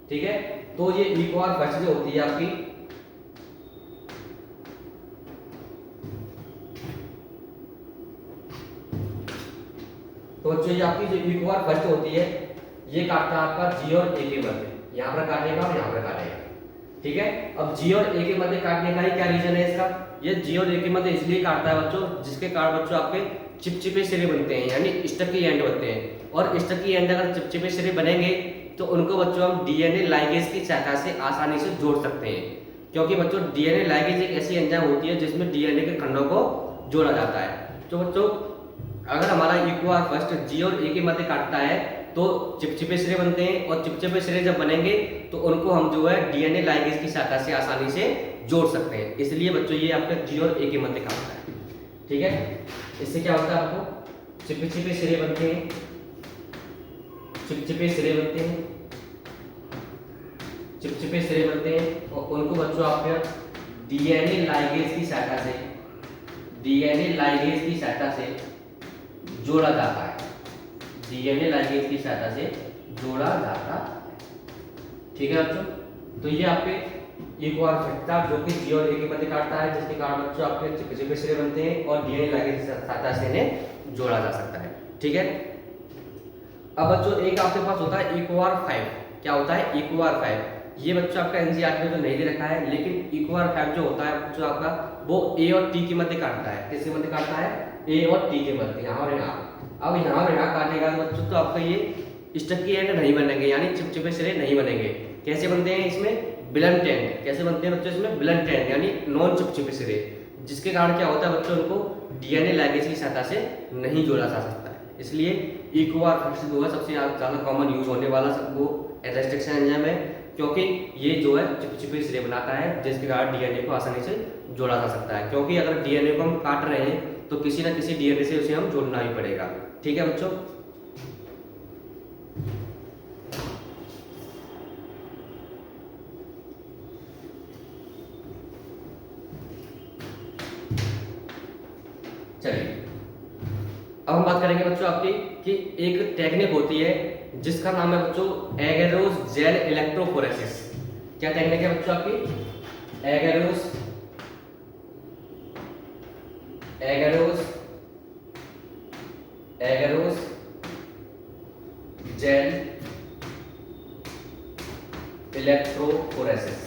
ठीक है, तो ये इकोआर फर्स्ट जो होती है आपकी तो बच्चों ये आपकी जो इकोआर फर्स्ट होती है ये काटता है आपका G और A के मध्य, यहाँ पर काटेगा और यहाँ पर काटेगा। ठीक है, अब G और A के मध्य काटने का ही क्या रीजन है इसका? ये G और A के मध्य इसलिए काटता है बच्चों जिसके कारण बच्चों आपके चिपचिपे सिरे बनते हैं यानी स्टकी एंड बनते हैं। और स्टकी एंड अगर चिपचिपे सिरे बनेंगे तो उनको बच्चों हम डीएनए लाइगेज की सहायता से आसानी से जोड़ सकते हैं, क्योंकि बच्चों डीएनए लाइगेज एक ऐसी एंजाइम होती है जिसमें डीएनए के खंडों को जोड़ा जाता है। तो बच्चों अगर हमारा इकोआर फर्स्ट G और A के मध्य काटता है तो चिपचिपे सिरे बनते हैं और चिपचिपे सिरे जब बनेंगे तो उनको हम जो है डीएनए लाइगेज की सहायता से आसानी से जोड़ सकते हैं। इसलिए बच्चों ये आपका G और A के मध्य काटता है। ठीक है, इससे क्या होता है आपको चिपचिपे सिरे बनते हैं, चिपचिपे सिरे बनते हैं, चिपचिपे सिरे बनते हैं और उनको बच्चों आपके डीएनए लाइगेज की सहायता से, डीएनए लाइगेज की सहायता से जोड़ा जाता है, डीएनए लाइगेज की सहायता से जोड़ा जाता है। ठीक है बच्चों, तो ये आपके इकोआर फर्स्ट जो कि G और A के मध्य काटता है जिसके कारण बच्चों आपके चिपचिपे सिरे बनते हैं और डीएनए लाइगेज की सहायता से इन्हें जोड़ा जा सकता है। ठीक है, अब बच्चों एक आपके पास होता है इकोआर 5। क्या होता है इकोआर 5? ये बच्चों आपका एनसीईआरटी में तो नहीं दे रखा है, लेकिन इकोआर 5 जो होता है जो आपका वो A और T के मध्य काटता है। किसके मध्य काटता है? A और T के मध्य, यहाँ और यहाँ। अब यहाँ और यहाँ काटेगा तो बच्चों तो आपका ये स्टकी एंड नहीं बनेंगे यानी चिपचिपे सिरे नहीं बनेंगे। कैसे बनते हैं इसमें? Blunt and. कैसे बनते हैं बच्चों इसमें? ब्लंट एंड यानी नॉन चिपचिपे सिरे, जिसके कारण क्या होता है बच्चों उनको डीएनए लाइगेज की सहायता से नहीं जोड़ा जा सकता है। इसलिए इकोआर फर्स्ट जो है सबसे ज़्यादा कॉमन यूज होने वाला वो रेस्ट्रिक्शन एंजाइम है, क्योंकि ये जो है चिपचिपे सिरे बनाता है जिसके कारण डीएनए को आसानी से जोड़ा जा सकता है। क्योंकि अगर डीएनए को हम काट रहे हैं तो किसी न किसी डीएनए से उसे हम जोड़ना ही पड़ेगा। ठीक है बच्चों, चलिए अब हम बात करेंगे बच्चों आपकी कि एक टेक्निक होती है जिसका नाम है बच्चों एगेरोस जेल इलेक्ट्रोफोरेसिस। क्या टेक्निक है बच्चों आपकी? Agarose gel electrophoresis,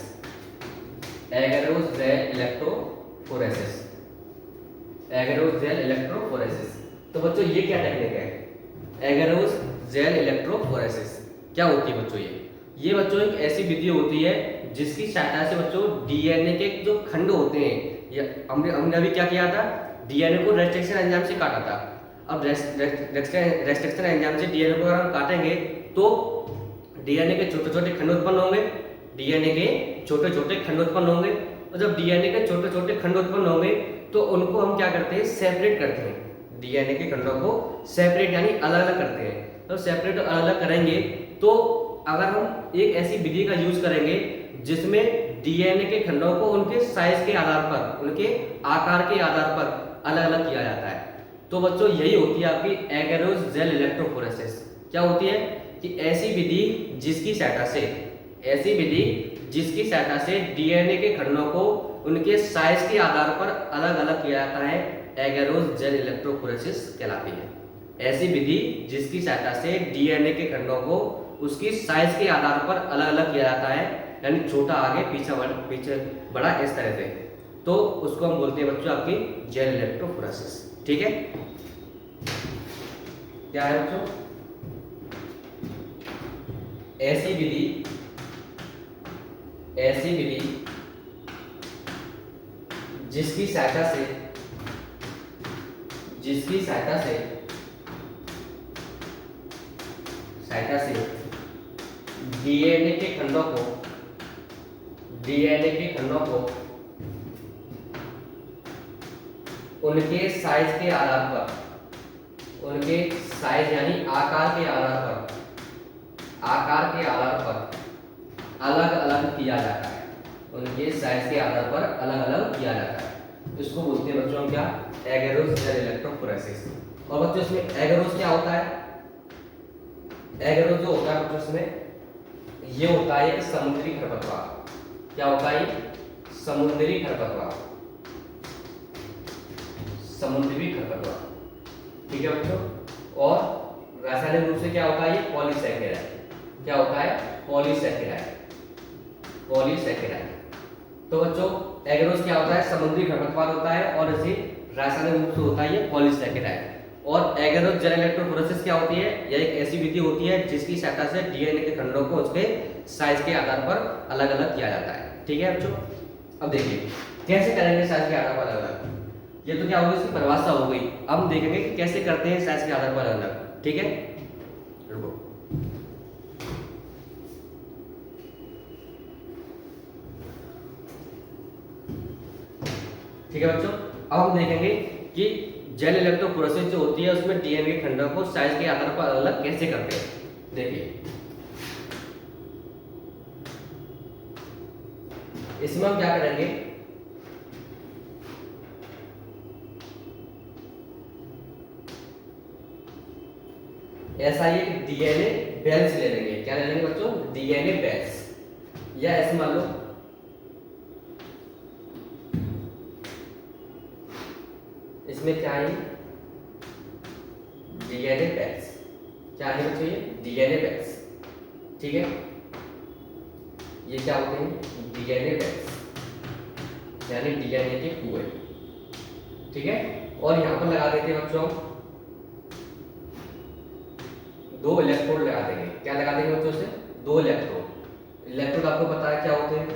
agarose gel electrophoresis, agarose gel electrophoresis. तो बच्चों ये क्या टेक्निक है, एगेरोस जेल इलेक्ट्रोफोरेसिस। क्या होती है बच्चों ये बच्चों एक ऐसी विधि होती है जिसकी सहायता से बच्चों डीएनए के जो खंड होते हैं, ये हमने अभी क्या किया था, डीएनए को रेस्ट्रिक्शन एंजाइम से काटा था। अब रेस्ट्रिक्शन एंजाइम से डीएनए को अगर हम काटेंगे तो डीएनए के छोटे छोटे खंड उत्पन्न होंगे, डीएनए के छोटे छोटे खंड उत्पन्न होंगे, और जब डीएनए के छोटे छोटे खंड उत्पन्न होंगे तो उनको हम क्या करते हैं, सेपरेट करते हैं। डीएनए के खंडों को सेपरेट यानी अलग अलग करते हैं। तो सेपरेट और अलग अलग करेंगे तो अगर हम एक ऐसी विधि का यूज करेंगे जिसमें डीएनए के खंडों को उनके साइज के आधार पर, उनके आकार के आधार पर अलग अलग किया जाता है, तो बच्चों यही होती है आपकी एगेरोस जेल इलेक्ट्रोफोरेसिस। क्या होती है कि ऐसी विधि जिसकी सहायता से डीएनए के खंडों को उनके साइज के आधार पर अलग अलग किया जाता है, एगेरोस जेल इलेक्ट्रोफोरेसिस कहलाती है। ऐसी विधि जिसकी सहायता से डीएनए के खंडों को उसकी साइज के आधार पर अलग अलग किया जाता है, यानी छोटा आगे पीछे बड़ा इस तरह से, तो उसको हम बोलते हैं बच्चों आपकी जेल इलेक्ट्रोफोरेसिस। ठीक है, क्या है बच्चों, ऐसी विधि जिसकी सहायता से डीएनए के खंडों को उनके साइज के आधार पर, उनके साइज यानी आकार के आधार पर अलग अलग किया जाता है, उनके साइज के आधार पर अलग अलग किया जाता है। इसको बोलते हैं बच्चों क्या, एगेरोस जेल इलेक्ट्रोफोरेसिस। और बच्चों इसमें एगेरोस क्या होता है, एगेरोस जो होता है बच्चों इसमें ये होता है एक समुद्री खरपतवार। क्या होता है, समुद्री खरपतवार। ठीक है बच्चों, और रासायनिक रूप से क्या होता है, ये पॉलीसैकेराइड। क्या होता है, पॉलीसैकेराइड। तो बच्चों एगेरोस क्या होता है, समुद्री खरपतवार होता है, और इसे रासायनिक रूप से होता है ये पॉलीसैकेराइड। और एगेरोस जेल इलेक्ट्रोफोरेसिस क्या होती है, यह एक ऐसी विधि होती है जिसकी सहायता से डीएनए के खंडों को उसके साइज के आधार पर अलग अलग किया जाता है। ठीक है बच्चों, अब देखिए कैसे करेंगे साइज के आधार पर अलग अलग। ये तो क्या होगी, इसकी परिभाषा हो गई। अब हम देखेंगे कि कैसे करते हैं साइज के आधार पर अलग अलग। ठीक है, रुको, ठीक है बच्चों, अब हम देखेंगे कि जेल इलेक्ट्रोफोरेसिस जो होती है उसमें डीएनए के खंडों को साइज के आधार पर अलग कैसे करते हैं। देखिए इसमें हम क्या करेंगे, ऐसा ही डीएनए बेल्स ले लेंगे। क्या ले लेंगे बच्चों, डीएनए बेल्स, या ऐसे मान लो इसमें क्या है, डीएनए बेल्स। क्या है बच्चों, ये डीएनए बेल्स। ठीक है, ये क्या होते हैं, डीएनए बेल्स यानी डीएनए के कुएं। ठीक है, और यहां पर लगा देते हैं बच्चों दो इलेक्ट्रोड लगा देंगे। क्या लगा देंगे बच्चों से, दो इलेक्ट्रोड। इलेक्ट्रोड आपको पता है क्या होते हैं,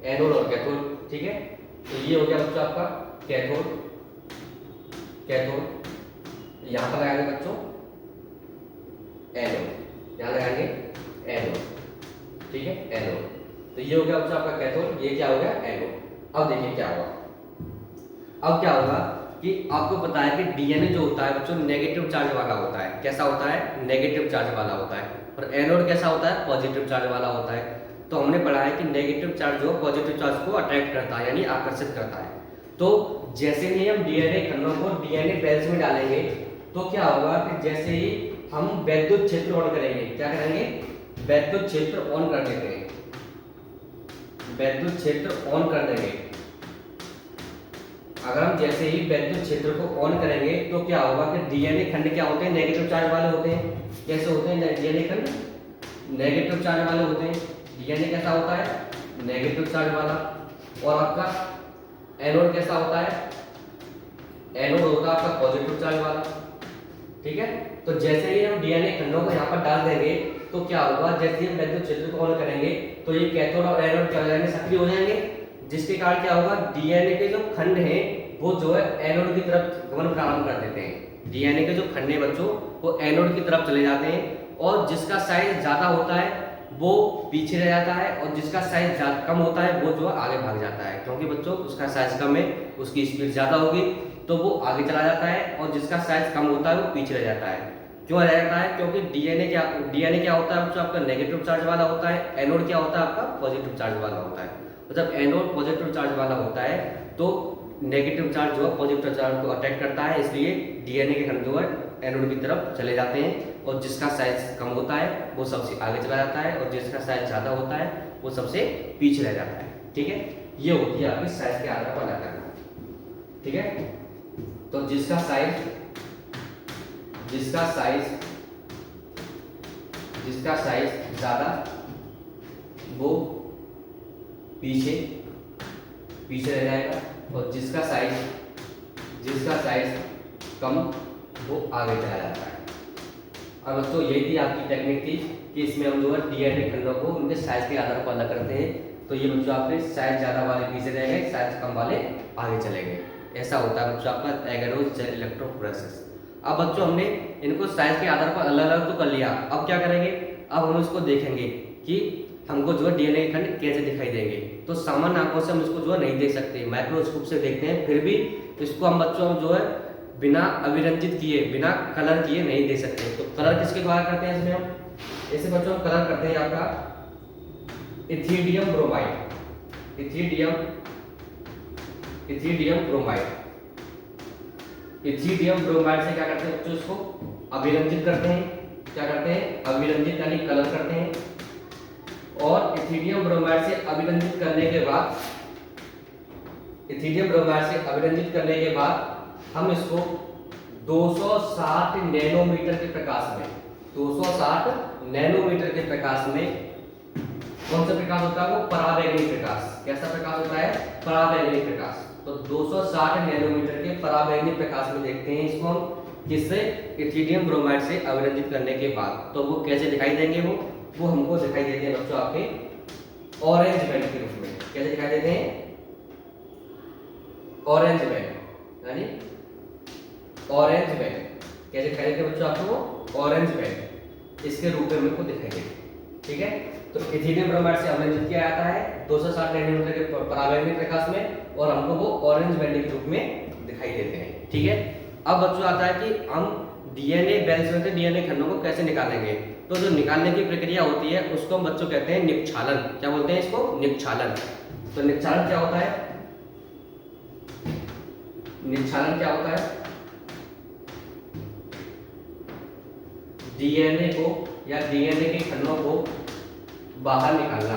एनोड और कैथोड। ठीक है, तो ये हो गया बच्चों आपका कैथोड। यहां पर लगाएंगे बच्चों एनोड, यहां लगाएंगे एनोड। ठीक है, एनोड। तो ये हो गया बच्चों आपका कैथोड, ये क्या हो गया एनोड। अब देखिए क्या होगा, अब क्या होगा कि आपको पता है कि डीएनए जो होता है बच्चों नेगेटिव चार्ज वाला होता है। कैसा होता है, नेगेटिव चार्ज वाला होता है। और एनोड कैसा होता है, पॉजिटिव चार्ज वाला होता है। तो हमने पढ़ा है कि नेगेटिव चार्ज जो पॉजिटिव चार्ज को अट्रैक्ट करता है यानी आकर्षित करता है। तो जैसे ही हम डीएनए खंडों को डीएनए बेल्स में डालेंगे तो क्या होगा कि जैसे ही हम वैद्युत क्षेत्र ऑन करेंगे, क्या करेंगे, वैद्युत क्षेत्र ऑन कर देते हैं, वैद्युत क्षेत्र ऑन कर देंगे। अगर हम जैसे ही वैद्युत क्षेत्र को ऑन करेंगे तो क्या होगा कि डीएनए खंड क्या होते हैं, नेगेटिव चार्ज वाले होते हैं। कैसे होते हैं डीएनए खंड, नेगेटिव चार्ज वाले होते हैं। डीएनए कैसा होता है, नेगेटिव चार्ज वाला। और आपका एनोड कैसा होता है, एनोड होता है आपका पॉजिटिव चार्ज वाला। ठीक है। तो जैसे ही हम डीएनए खंडों को यहाँ पर डाल देंगे तो क्या होगा, जैसे ही हम विद्युत क्षेत्र को ऑन करेंगे तो ये कैथोड और एनोड क्या हो जाएंगे, सक्रिय हो जाएंगे, जिसके कारण क्या होगा, डीएनए के जो खंड हैं वो जो है एनोड की तरफ गमन प्रारंभ कर देते हैं। डीएनए के जो खंड हैं बच्चों वो एनोड की तरफ चले जाते हैं, और जिसका साइज ज्यादा होता है वो पीछे रह जाता है, और जिसका साइज कम होता है वो जो आगे भाग जाता है, क्योंकि बच्चों उसका साइज कम है, उसकी स्पीड ज्यादा होगी तो वो आगे चला जाता है, और जिसका साइज कम होता है वो पीछे रह जाता है। क्यों रह जाता है, क्योंकि डीएनए क्या होता है बच्चों, आपका नेगेटिव चार्ज वाला होता है, एनोड क्या होता है आपका पॉजिटिव चार्ज वाला होता है। तो जब एनोड पॉजिटिव चार्ज वाला होता है तो नेगेटिव चार्ज जो है पॉजिटिव चार्ज को अटैक करता है, इसलिए डीएनए के खंड जो है एनोड की तरफ चले जाते हैं, और जिसका साइज कम होता है वो सबसे आगे चला जाता है, और जिसका साइज ज़्यादा होता है वो सबसे पीछे रह जाता है। ठीक है, ये होती है आपकी साइज के आधार पर अलग करना। ठीक है, तो जिसका साइज ज़्यादा वो पीछे रह जाएगा, और जिसका साइज कम वो आगे चला जाता है। अब बच्चों यही थी आपकी टेक्निक थी कि इसमें हम जो है डीएनए खंडों को उनके साइज के आधार पर अलग करते हैं। तो ये बच्चों आपके साइज ज़्यादा वाले पीछे रह गए, साइज कम वाले आगे चले गए। ऐसा होता है बच्चों आपका एगेरोस जेल इलेक्ट्रोफोरेसिस। अब बच्चों हमने इनको साइज के आधार पर अलग अलग तो कर लिया, अब क्या करेंगे, अब हम इसको देखेंगे कि हमको जो है डीएनए के खंड कैसे दिखाई देंगे। तो सामान्य आंखों से हम इसको जो है नहीं देख सकते, माइक्रोस्कोप से देखते हैं, फिर भी इसको हम बच्चों जो है बिना अभिरंजित किए, बिना कलर किए नहीं दे सकते। तो कलर किसके द्वारा करते हैं, इसमें हम ऐसे बच्चों हम कलर करते हैं आपका इथिडियम ब्रोमाइड, इथिडियम ब्रोमाइड से क्या करते हैं बच्चों, इसको अभिरंजित करते हैं। क्या करते हैं, अभिरंजित यानी कलर करते हैं, और इथिडियम ब्रोमाइड से अभिरंजित करने के बाद हम इसको 260 नैनोमीटर के प्रकाश में, 260 नैनोमीटर के प्रकाश में, कौन सा प्रकाश होता है वो, पराबैंगनी प्रकाश। कैसा प्रकाश होता है, पराबैंगनी प्रकाश। तो 260 नैनोमीटर के पराबैंगनी प्रकाश में देखते हैं इसको हम, किससे, इथिडियम ब्रोमाइड से अभिरंजित करने के बाद। तो वो कैसे दिखाई देंगे, वो हमको दिखाई देते हैं बच्चों आपके ऑरेंज बैंड के रूप में। कैसे दिखाई देते हैं, ऑरेंज बैंड, यानी ऑरेंज बैंड कैसे दिखाई देते हैं बच्चों आपको, ऑरेंज बैंड इसके रूप में हमको दिखाई देते। ठीक है, तो इथिडियम ब्रोमाइड से अभिरंजित किया जाता है 260 नैनोमीटर के पराबैंगनी प्रकाश में, और हमको वो ऑरेंज बैंड के रूप में दिखाई देते हैं। ठीक है, अब बच्चों आता है कि हम डीएनए बेल्स में से डीएनए खंडों को कैसे निकालेंगे। तो जो निकालने की प्रक्रिया होती है उसको हम बच्चों कहते हैं निक्षालन। क्या बोलते हैं इसको, निक्षालन। तो निक्षालन क्या होता है, डीएनए को या डीएनए के खंडों को बाहर निकालना,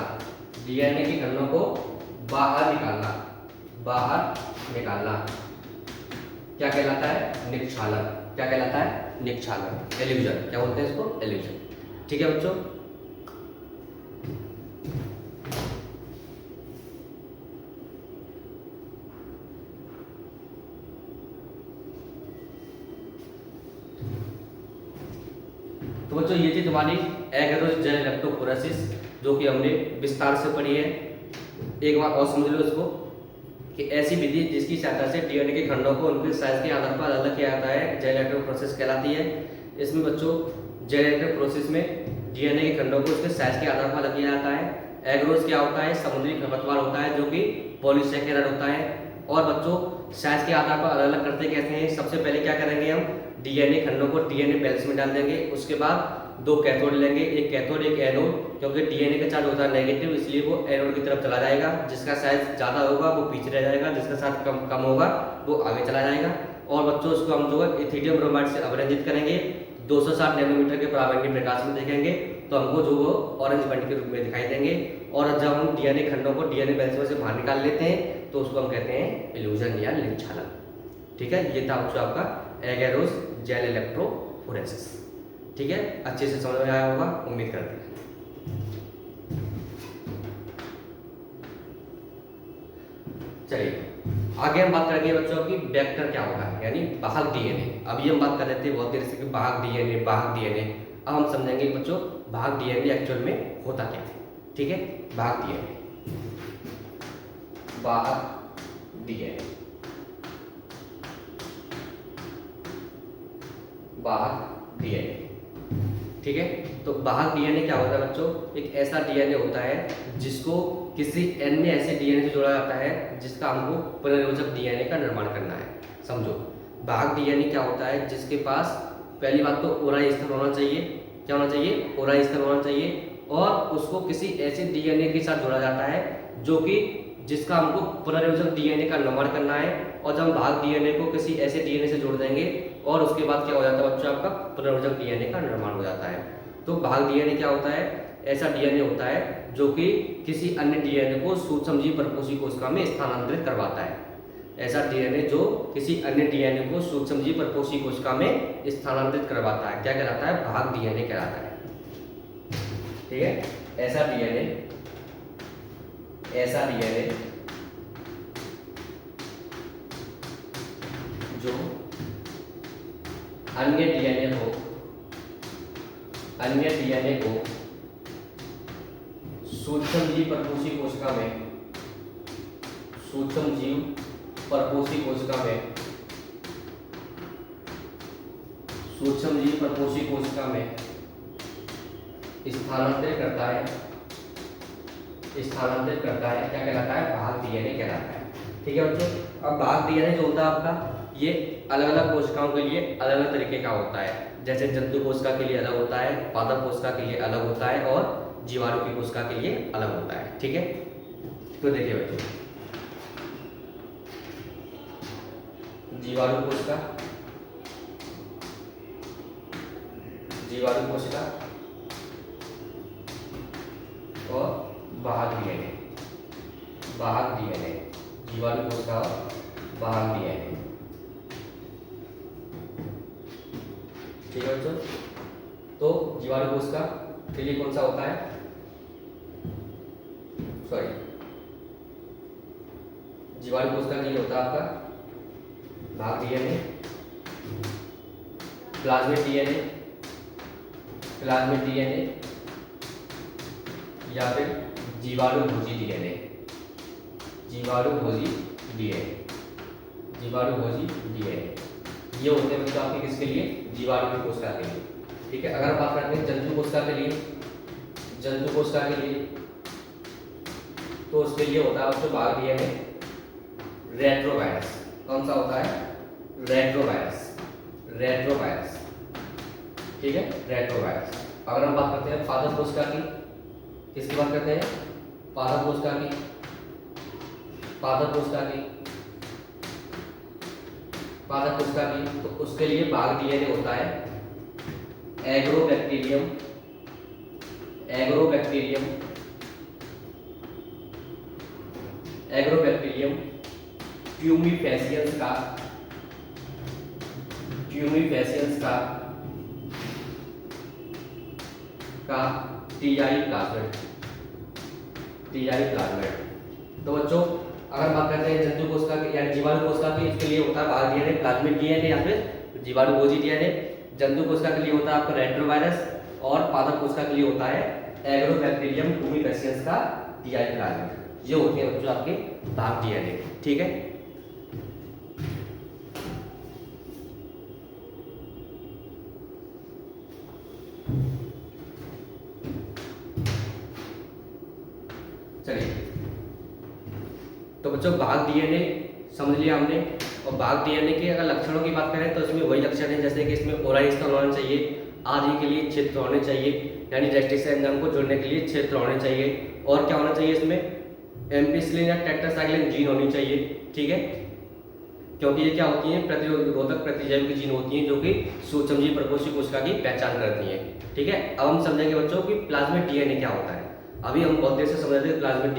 क्या कहलाता है, निक्षालन। क्या कहलाता है, निक्षालन, एल्यूजन। क्या बोलते हैं इसको, एल्यूजन। ठीक है बच्चों, तो बच्चों ये थी तुम्हारी एगेरोस जेल इलेक्ट्रोफोरेसिस, जो कि हमने विस्तार से पढ़ी है। एक बार और समझ लो इसको कि ऐसी विधि जिसकी सहायता से डीएनए के खंडों को उनके साइज के आधार पर अलग किया जाता है, जेल इलेक्ट्रोफोरेसिस कहलाती है। इसमें बच्चों जेल इलेक्ट्रोफोरेसिस में डीएनए के खंडों को उसके साइज के आधार पर अलग किया जाता है। एगेरोस क्या होता है, समुद्री खरपतवार होता है जो कि पॉलीसेकेराइड होता है। और बच्चों साइज के आधार पर अलग अलग करते कैसे हैं, सबसे पहले क्या करेंगे, हम डीएनए खंडों को डीएनए बेल्स में डाल देंगे। उसके बाद दो कैथोड लेंगे, एक कैथोड एक एनोड, क्योंकि डीएनए का चार्ज होता है नेगेटिव, इसलिए वो एनोड की तरफ चला जाएगा। जिसका साइज ज़्यादा होगा वो पीछे रह जाएगा, जिसका साइज कम होगा वो आगे चला जाएगा। और बच्चों उसको हम जो है इथिडियम ब्रोमाइड से अभिरंजित करेंगे, 260 नैनोमीटर के पराबैंगनी प्रकाश में देखेंगे तो हमको जो वो ऑरेंज बैंड के रूप में दिखाई देंगे। और जब हम डीएनए खंडों को डीएनए बेल्स में से बाहर निकाल लेते हैं तो उसको हम कहते हैं इल्यूजन या निक्षालन। ठीक है, ये था बच्चों आपका एगेरोस जेल इलेक्ट्रोफोरेसिस। ठीक है, अच्छे से समझ में आया होगा, उम्मीद करते हैं। चलिए आगे हम बात करेंगे बच्चों की वेक्टर क्या होता है, यानी वाहक डीएनए। अभी हम बात कर रहे थे बहुत देर से कि वाहक डीएनए, वाहक डीएनए। अब हम समझेंगे बच्चों वाहक डीएनए एक्चुअल में होता क्या है। ठीक है, वाहक डीएनए, वाहक डीएनए, वाहक डीएनए। ठीक है, तो वाहक डीएनए क्या होता है बच्चों? एक ऐसा डीएनए होता है जिसको किसी अन्य ऐसे डीएनए से जोड़ा जाता है जिसका हमको पुनर्योजक डीएनए का निर्माण करना है। समझो, वाहक डीएनए क्या होता है? जिसके पास पहली बात तो ओराई स्तर होना चाहिए। क्या होना चाहिए? ओराई स्तर होना चाहिए। और उसको किसी ऐसे डीएनए के साथ जोड़ा जाता है जो कि जिसका हमको पुनर्योजक डीएनए का निर्माण करना है। और जब हम वाहक डीएनए को किसी ऐसे डीएनए से जोड़ देंगे और उसके बाद क्या हो जाता है बच्चों? आपका पुनर्योजक डीएनए का निर्माण हो जाता है। तो वाहक डीएनए क्या होता है? ऐसा डीएनए होता है जो कि किसी अन्य डीएनए को सूक्ष्मजीव परपोषी कोशिका में स्थानांतरित करवाता है। ऐसा डीएनए जो किसी अन्य डीएनए को सूक्ष्मजीव परपोषी कोशिका में स्थानांतरित करवाता है क्या कहलाता है? वाहक डीएनए कहलाता है। ठीक है, ऐसा डीएनए जो अन्य डीएनए को सूक्ष्मजीव परपोषी कोशिका में स्थानांतरित करता है क्या कहलाता है? वाहक डीएनए कहलाता है। ठीक है बच्चों, अब वाहक डीएनए जो होता है आपका, ये अलग अलग कोशिकाओं के लिए अलग अलग तरीके का होता है। जैसे जंतु कोशिका के लिए अलग होता है, पादप कोशिका के लिए अलग होता है और जीवाणु की कोशिका के लिए अलग होता है। ठीक है, तो देखिए बच्चों, जीवाणु कोशिका और वाहक डीएनए, जीवाणु कोशिका और वाहक डीएनए। ठीक है बच्चों, तो जीवाणु कोशिका के लिए कौन सा होता है? जीवाणु कोशिका के लिए होता है आपका वाहक डीएनए, प्लाज्मिड डीएनए या फिर जीवाणु भोजी डीएनए। ये होते हैं बच्चों आपके किसके लिए? जीवाणु की कोशिका के लिए। ठीक है, अगर हम बात करते हैं जंतु कोशिका के लिए, तो उसके लिए होता है बच्चों वाहक डीएनए रेट्रोवायरस। कौन सा होता है? रेट्रोवायरस। ठीक है, रेट्रोवायरस। अगर हम बात करते हैं पादप कोशिका की, किसकी बात करते हैं? पादप कोशिका की, तो उसके लिए वाहक डीएनए होता है एग्रोबैक्टीरियम ट्यूमिफेसियंस का टीआई प्लाज्मिड। तो बच्चों अगर बात करते हैं जंतु कोशिका की यानी जीवाणु कोशिका की, इसके लिए होता है वाहक डीएनए प्लाज्मिड डीएनए या फिर जीवाणु भोजी डीएनए। जंतु कोशिका के लिए होता है आपका रेट्रोवायरस और पादप कोशिका के लिए होता है एग्रोबैक्टीरियम ट्यूमिफेसियंस का टीआई प्लाज्मिड। ये होते हैं बच्चों आपके वाहक डीएनए। ठीक है, चलिए तो बच्चों वाहक डीएनए समझ लिया हमने। और वाहक डीएनए के अगर लक्षणों की बात करें तो इसमें वही लक्षण है जैसे कि इसमें ओराई स्तर होना चाहिए, आदि के लिए क्षेत्र होने चाहिए, यानी रेस्टिक्स एंजाइम को जोड़ने के लिए क्षेत्र होने चाहिए। और क्या होना चाहिए इसमें? एम्पिसिलिन या टेट्रासाइक्लिन जीन होनी चाहिए। ठीक है, क्योंकि ये क्या होती हैं? प्रतिरोधक प्रतिजैविक जीन होती हैं जो कि सूक्ष्मजीव परपोषी कोशिका की पहचान करती हैं। ठीक है, अब हम समझेंगे बच्चों कि प्लाज्मिड डीएनए क्या होता है। अभी हम बहुत देर से समझ रहे थे प्लाज्मिड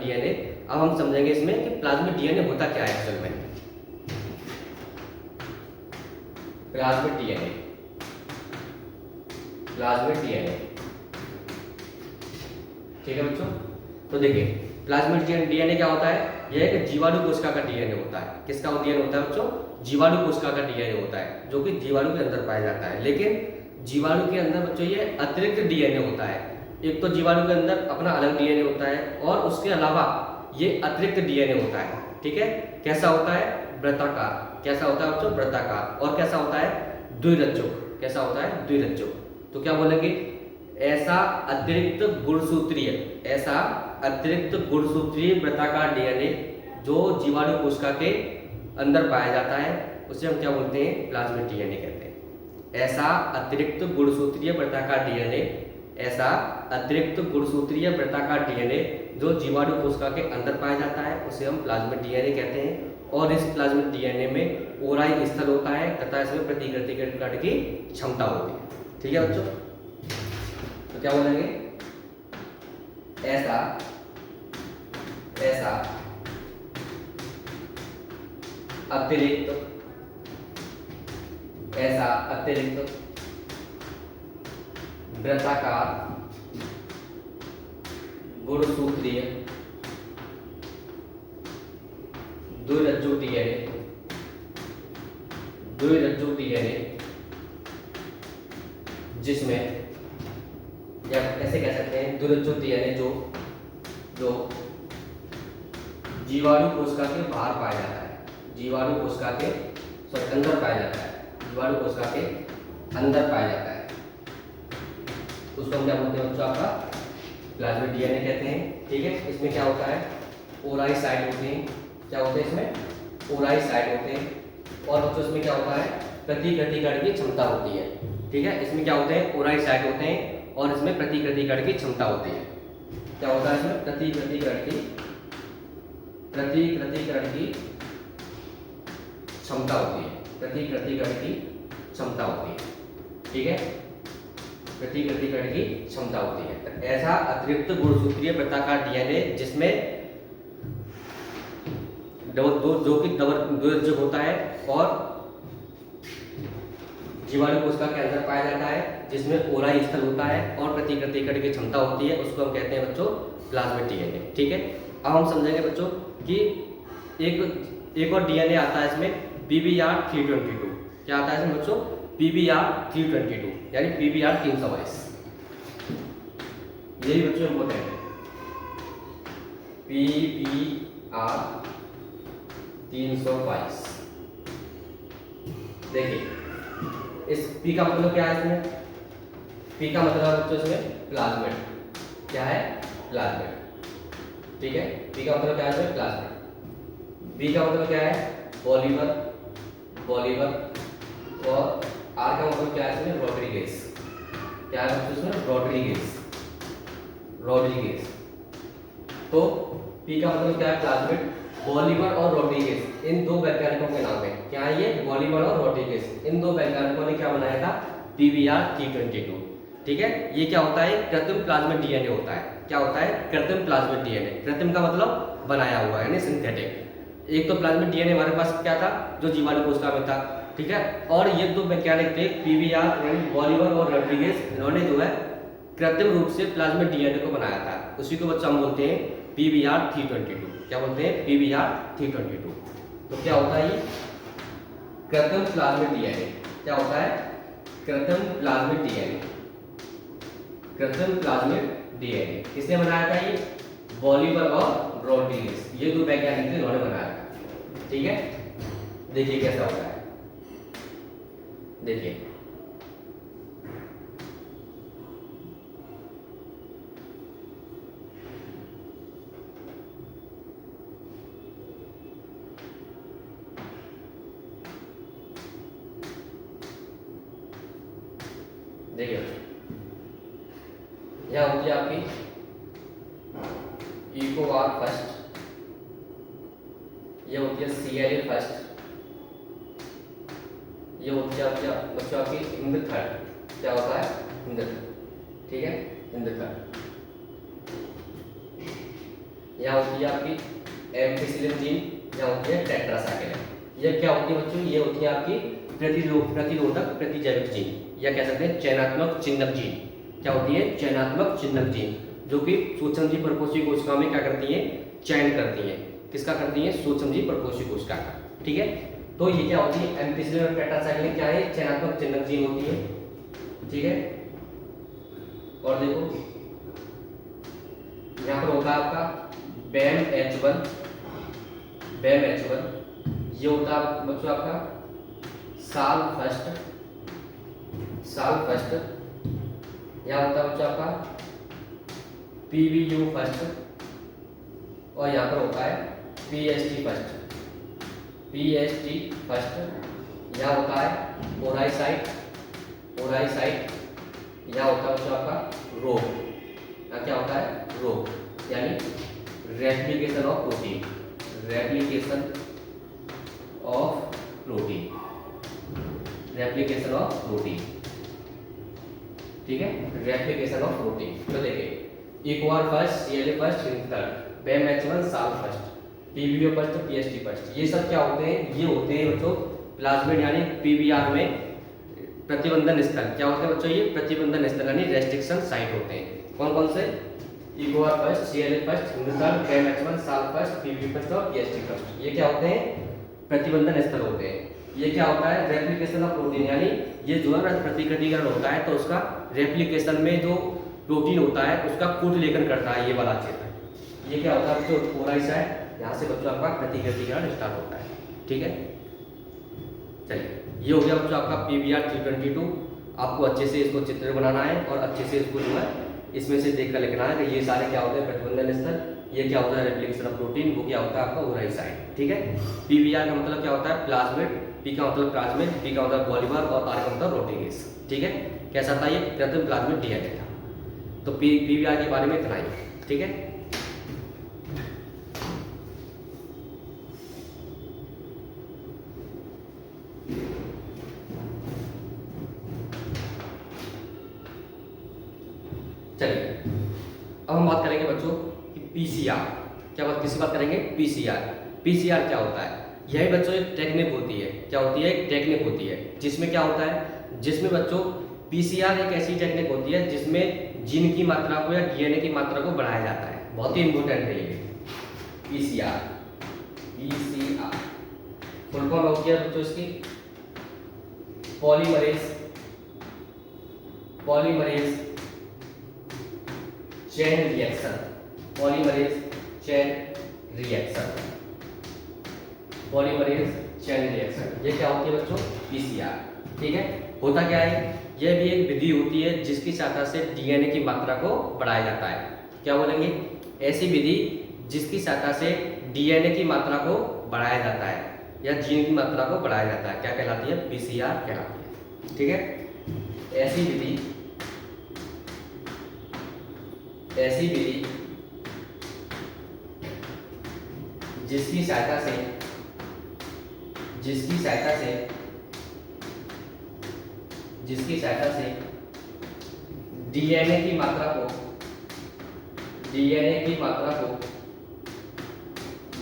डीएनए। अब हम समझेंगे इसमें कि प्लाज्मिड डीएनए होता क्या है एक्चुअल में। प्लाज्मिड डीएनए ठीक है बच्चों, तो देखिए प्लाज्मिड डीएनए क्या होता है? यह एक जीवाणु कोशिका का डीएनए होता है। किसका डीएनए होता है बच्चों? जीवाणु कोशिका का डीएनए होता है, जो कि जीवाणु के अंदर पाया जाता है। लेकिन जीवाणु के अंदर बच्चों ये अतिरिक्त डीएनए होता है। एक तो जीवाणु के अंदर अपना अलग डीएनए होता है और उसके अलावा ये अतिरिक्त डीएनए होता है। ठीक है, कैसा होता है? वृत्ताकार। कैसा होता है बच्चों? वृत्ताकार। और कैसा होता है? द्विरज्जुक। कैसा होता है? द्विरज्जुक। तो क्या बोलेंगे? ऐसा अतिरिक्त गुणसूत्रीय, ऐसा अतिरिक्त गुणसूत्रीय वृत्ताकार डीएनए जो जीवाणु कोशिका के अंदर पाया जाता है उसे हम क्या बोलते हैं? प्लाज्मिड डीएनए कहते हैं। ऐसा अतिरिक्त गुणसूत्रीय वृत्ताकार डीएनए, ऐसा अतिरिक्त गुणसूत्रीय वृत्ताकार डीएनए जो जीवाणु कोशिका के अंदर पाया जाता है उसे हम प्लाज्मिड डीएनए कहते हैं। और इस प्लाज्मिड डीएनए में ओराई स्थल होता है तथा इसमें प्रतिकृति करने की क्षमता होती है। ठीक है बच्चों, तो क्या बोलेंगे? ऐसा अतिरिक्त वृत्ताकार गुणसूत्रीय द्विरज्जुक डीएनए जिसमें, या ऐसे कह सकते हैं द्विरज्जुक डीएनए जो जीवाणु कोशिका के बाहर पाया जाता है, जीवाणु कोशिका के अंदर पाया जाता है, जीवाणु कोशिका के अंदर पाया जाता है, उसको हम क्या बोलते हैं बच्चों? आपका प्लाज्मिड डीएनए कहते हैं। ठीक है, इसमें क्या होता है? ओराई साइट होते हैं। क्या होते हैं इसमें? ओराई साइट होते हैं। और बच्चों इसमें क्या होता है? प्रतिकृतिकरण की क्षमता होती है। ठीक है, इसमें क्या होते हैं? ओराई साइट होते हैं और इसमें प्रतिकृतिकरण की क्षमता होती है। क्या होता है इसमें? प्रतिकृतिकरण की क्षमता होती है। प्रतिकृतिकरण की क्षमता होती है। ठीक है, प्रतिकृतिकरण की क्षमता होती है। तो ऐसा अतिरिक्त गुणसूत्रीय वृत्ताकार डीएनए जिसमें जो कि द्विरज्जुक होता है और जीवाणु कोशिका के अंदर पाया जाता है, जिसमें ओराई स्थल होता है और प्रतिकृतिकरण की क्षमता होती है, उसको हम कहते हैं बच्चों प्लाज्मिड डीएनए। ठीक है, अब हम समझेंगे बच्चों कि एक और डीएनए आता है इसमें, PBR322। क्या आता है इसमें बच्चों? PBR322 यानी PBR322। यही बच्चों इंपॉर्टेंट है, PBR322। देखिए इस P का मतलब क्या है इसमें? P का मतलब बच्चों इसमें प्लाज्मिड। क्या है? प्लाज्मिड। ठीक है, P का मतलब क्या है इसमें? प्लाज्मिड। B का मतलब क्या है? पॉलीमर। और R का मतलब क्या है इसमें? रोड्रिगेज। क्या है बच्चों इसमें? रोड्रिगेज। तो P का मतलब क्या है? प्लाज्मिड। बॉलीमर और रोड्रिगेज इन दो वैज्ञानिकों के नाम है। क्या है ये? बॉलीमर और रोड्रिगेज। इन दो वैज्ञानिकों ने क्या बनाया था? PBR322। ठीक है, ये क्या होता है? कृत्रिम प्लाज्मिड डीएनए होता है। क्या होता है? कृत्रिम प्लाज्मिड डीएनए। कृत्रिम का मतलब बनाया हुआ यानी सिंथेटिक। एक तो प्लाज्मिड डीएनए हमारे पास क्या था? जो जीवाणु कोशिका में था। ठीक है, और ये दो वैज्ञानिक थे PBR यानी बॉलीमर और रोड्रिगेज, इन्होंने जो है कृत्रिम रूप से प्लाज्मिड डीएनए को बनाया था। उसी को बच्चा हम बोलते हैं PBR322। क्या बोलते हैं? PBR322। तो क्या होता है ये? कृत्रिम प्लाज्मिड डीएनए। क्या होता है? कृत्रिम प्लाज्मिड डीएनए। किसने बनाया था ये? बॉलीमर और रोड्रिगेज, ये दो वैज्ञानिक थे, इन्होंने बनाया था। ठीक है, देखिए कैसा होता है। देखिए देखिए यह होती है आपकी इकोआर फर्स्ट, यह होती है CLA फर्स्ट, ये होती है आपकी बच्चों आपकी हिंद थर्ड। क्या होता है? हिंद थर्ड। ठीक है, हिंद थर्ड। यह होती है आपकी एम्फिसिलिन जीन, यह होती है टेट्रासाइक्लिन। यह क्या होती है बच्चों? ये होती है आपकी प्रतिरोधक प्रतिजैविक जीन, या कह सकते हैं चयनात्मक चिह्नक जीन। क्या होती है? चयनात्मक चिह्नक जीन, जो कि सूक्ष्मजीव परपोषी कोशिकाओं में क्या करती है? चयन करती है। किसका करती हैं, सूक्ष्म जीव परपोषी कोशिका का। ठीक है, तो ये क्या होती है, एम्पिसिलिन और टेट्रासाइक्लिन क्या है, चयनात्मक चिन्हक जीन होती है। ठीक है, और देखो यहाँ पर होता है आपका BAMH1, ये होता है बच्चों आपका साल फर्स्ट, यहाँ होता है बच्चों आपका PBU फर्स्ट, और यहाँ पर होता है PST फर्स्ट, यहाँ होता है ओराइसाइट, यहाँ होता है बच्चों आपका रोग, यहाँ क्या होता है, रोग, यानी रेप्लिकेशन ऑफ प्रोटीन, ठीक है, रेप्लिकेशन ऑफ प्रोटीन। तो देखिए EcoR first, CLA first, third, BAMH1 Sal first, PBU first, PST first, ये सब क्या होते हैं, ये होते हैं बच्चों प्लाज्मिड यानी PBR में प्रतिबंधन स्थल। क्या होते हैं बच्चों, ये प्रतिबंधन स्थल यानी रेस्ट्रिक्शन साइट होते हैं। कौन कौन से, EcoR first, CLA first, third, BAMH1 Sal first, PBU first और PST फर्स्ट, ये क्या होते हैं, प्रतिबंधन स्थल होते हैं। ये क्या होता है, रेप्लिकेशन ऑफ प्रोटीन, यानी ये जो है प्रतिकृतिकरण होता है, तो उसका रेप्लिकेशन में जो प्रोटीन होता है उसका कूट लेखन करता है ये वाला क्षेत्र। ये क्या होता है बच्चों, ओराइसाइट, यहाँ से बच्चों आपका प्रतिकृतिकरण स्टार्ट होता है। ठीक है, चलिए ये हो गया बच्चों आपका PBR 322। आपको अच्छे से इसको चित्र बनाना है और अच्छे से इसको जो है इसमें से देख कर लिखना है कि ये सारे क्या होते हैं, प्रतिबंधन स्थल, ये क्या होता है रेप्लिकेशन ऑफ प्रोटीन, वो क्या होता है आपका ओराइसाइट। ठीक है, PBR का मतलब क्या होता है, प्लाज्मिड, P का मतलब प्लाज्मिड, B का मतलब पॉलीमर और R का मतलब प्रोटीनेज। ठीक है, कैसा था ये, कृत्रिम प्लाज्मिड DNA था। तो PBR के बारे में इतना ही। ठीक है, चलिए अब हम बात करेंगे बच्चों कि PCR, क्या बात, किसी बात करेंगे, PCR क्या होता है। यही बच्चों एक टेक्निक होती है, क्या होती है, एक टेक्निक होती है, जिसमें क्या होता है, जिसमें बच्चों PCR एक ऐसी टेक्निक होती है जिसमें जीन की मात्रा को या DNA की मात्रा को बढ़ाया जाता है। बहुत ही इंपॉर्टेंट है ये PCR। फुल फॉर्म होती है बच्चों इसकी पॉलीमरेज चेन रिएक्शन, ये क्या होती है बच्चों, PCR। ठीक है, होता क्या है, यह भी एक विधि होती है जिसकी सहायता से DNA की मात्रा को बढ़ाया जाता है। क्या बोलेंगे, ऐसी विधि जिसकी सहायता से DNA की मात्रा को बढ़ाया जाता है या जीन की मात्रा को बढ़ाया जाता है, क्या कहलाती है, PCR कहलाती है। ठीक है, ऐसी विधि जिसकी सहायता से DNA की मात्रा को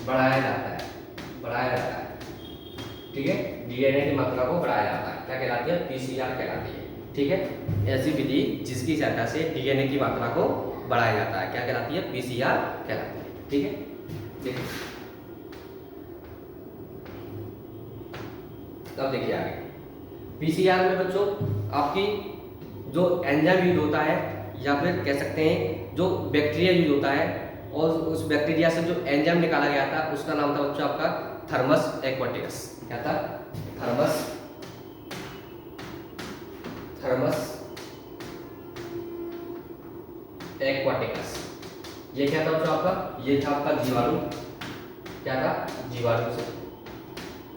बढ़ाया जाता है। ठीक है, DNA की मात्रा को बढ़ाया जाता है, क्या कहलाती है, PCR कहलाती है। ठीक है, ऐसी विधि जिसकी सहायता से DNA की मात्रा को बढ़ाया जाता है, क्या कहलाती है, PCR कहलाती है। ठीक है, देखिए अब देखिए आगे PCR में बच्चों आपकी जो एंजाइम यूज होता है या फिर कह सकते हैं जो बैक्टीरिया यूज होता है, और उस बैक्टीरिया से जो एंजाइम निकाला गया था उसका नाम था बच्चों आपका थर्मस एक्वाटिकस। क्या था, थर्मस एक्वाटिकस। ये क्या था बच्चों आपका, ये था आपका जीवाणु, क्या था, जीवाणु से,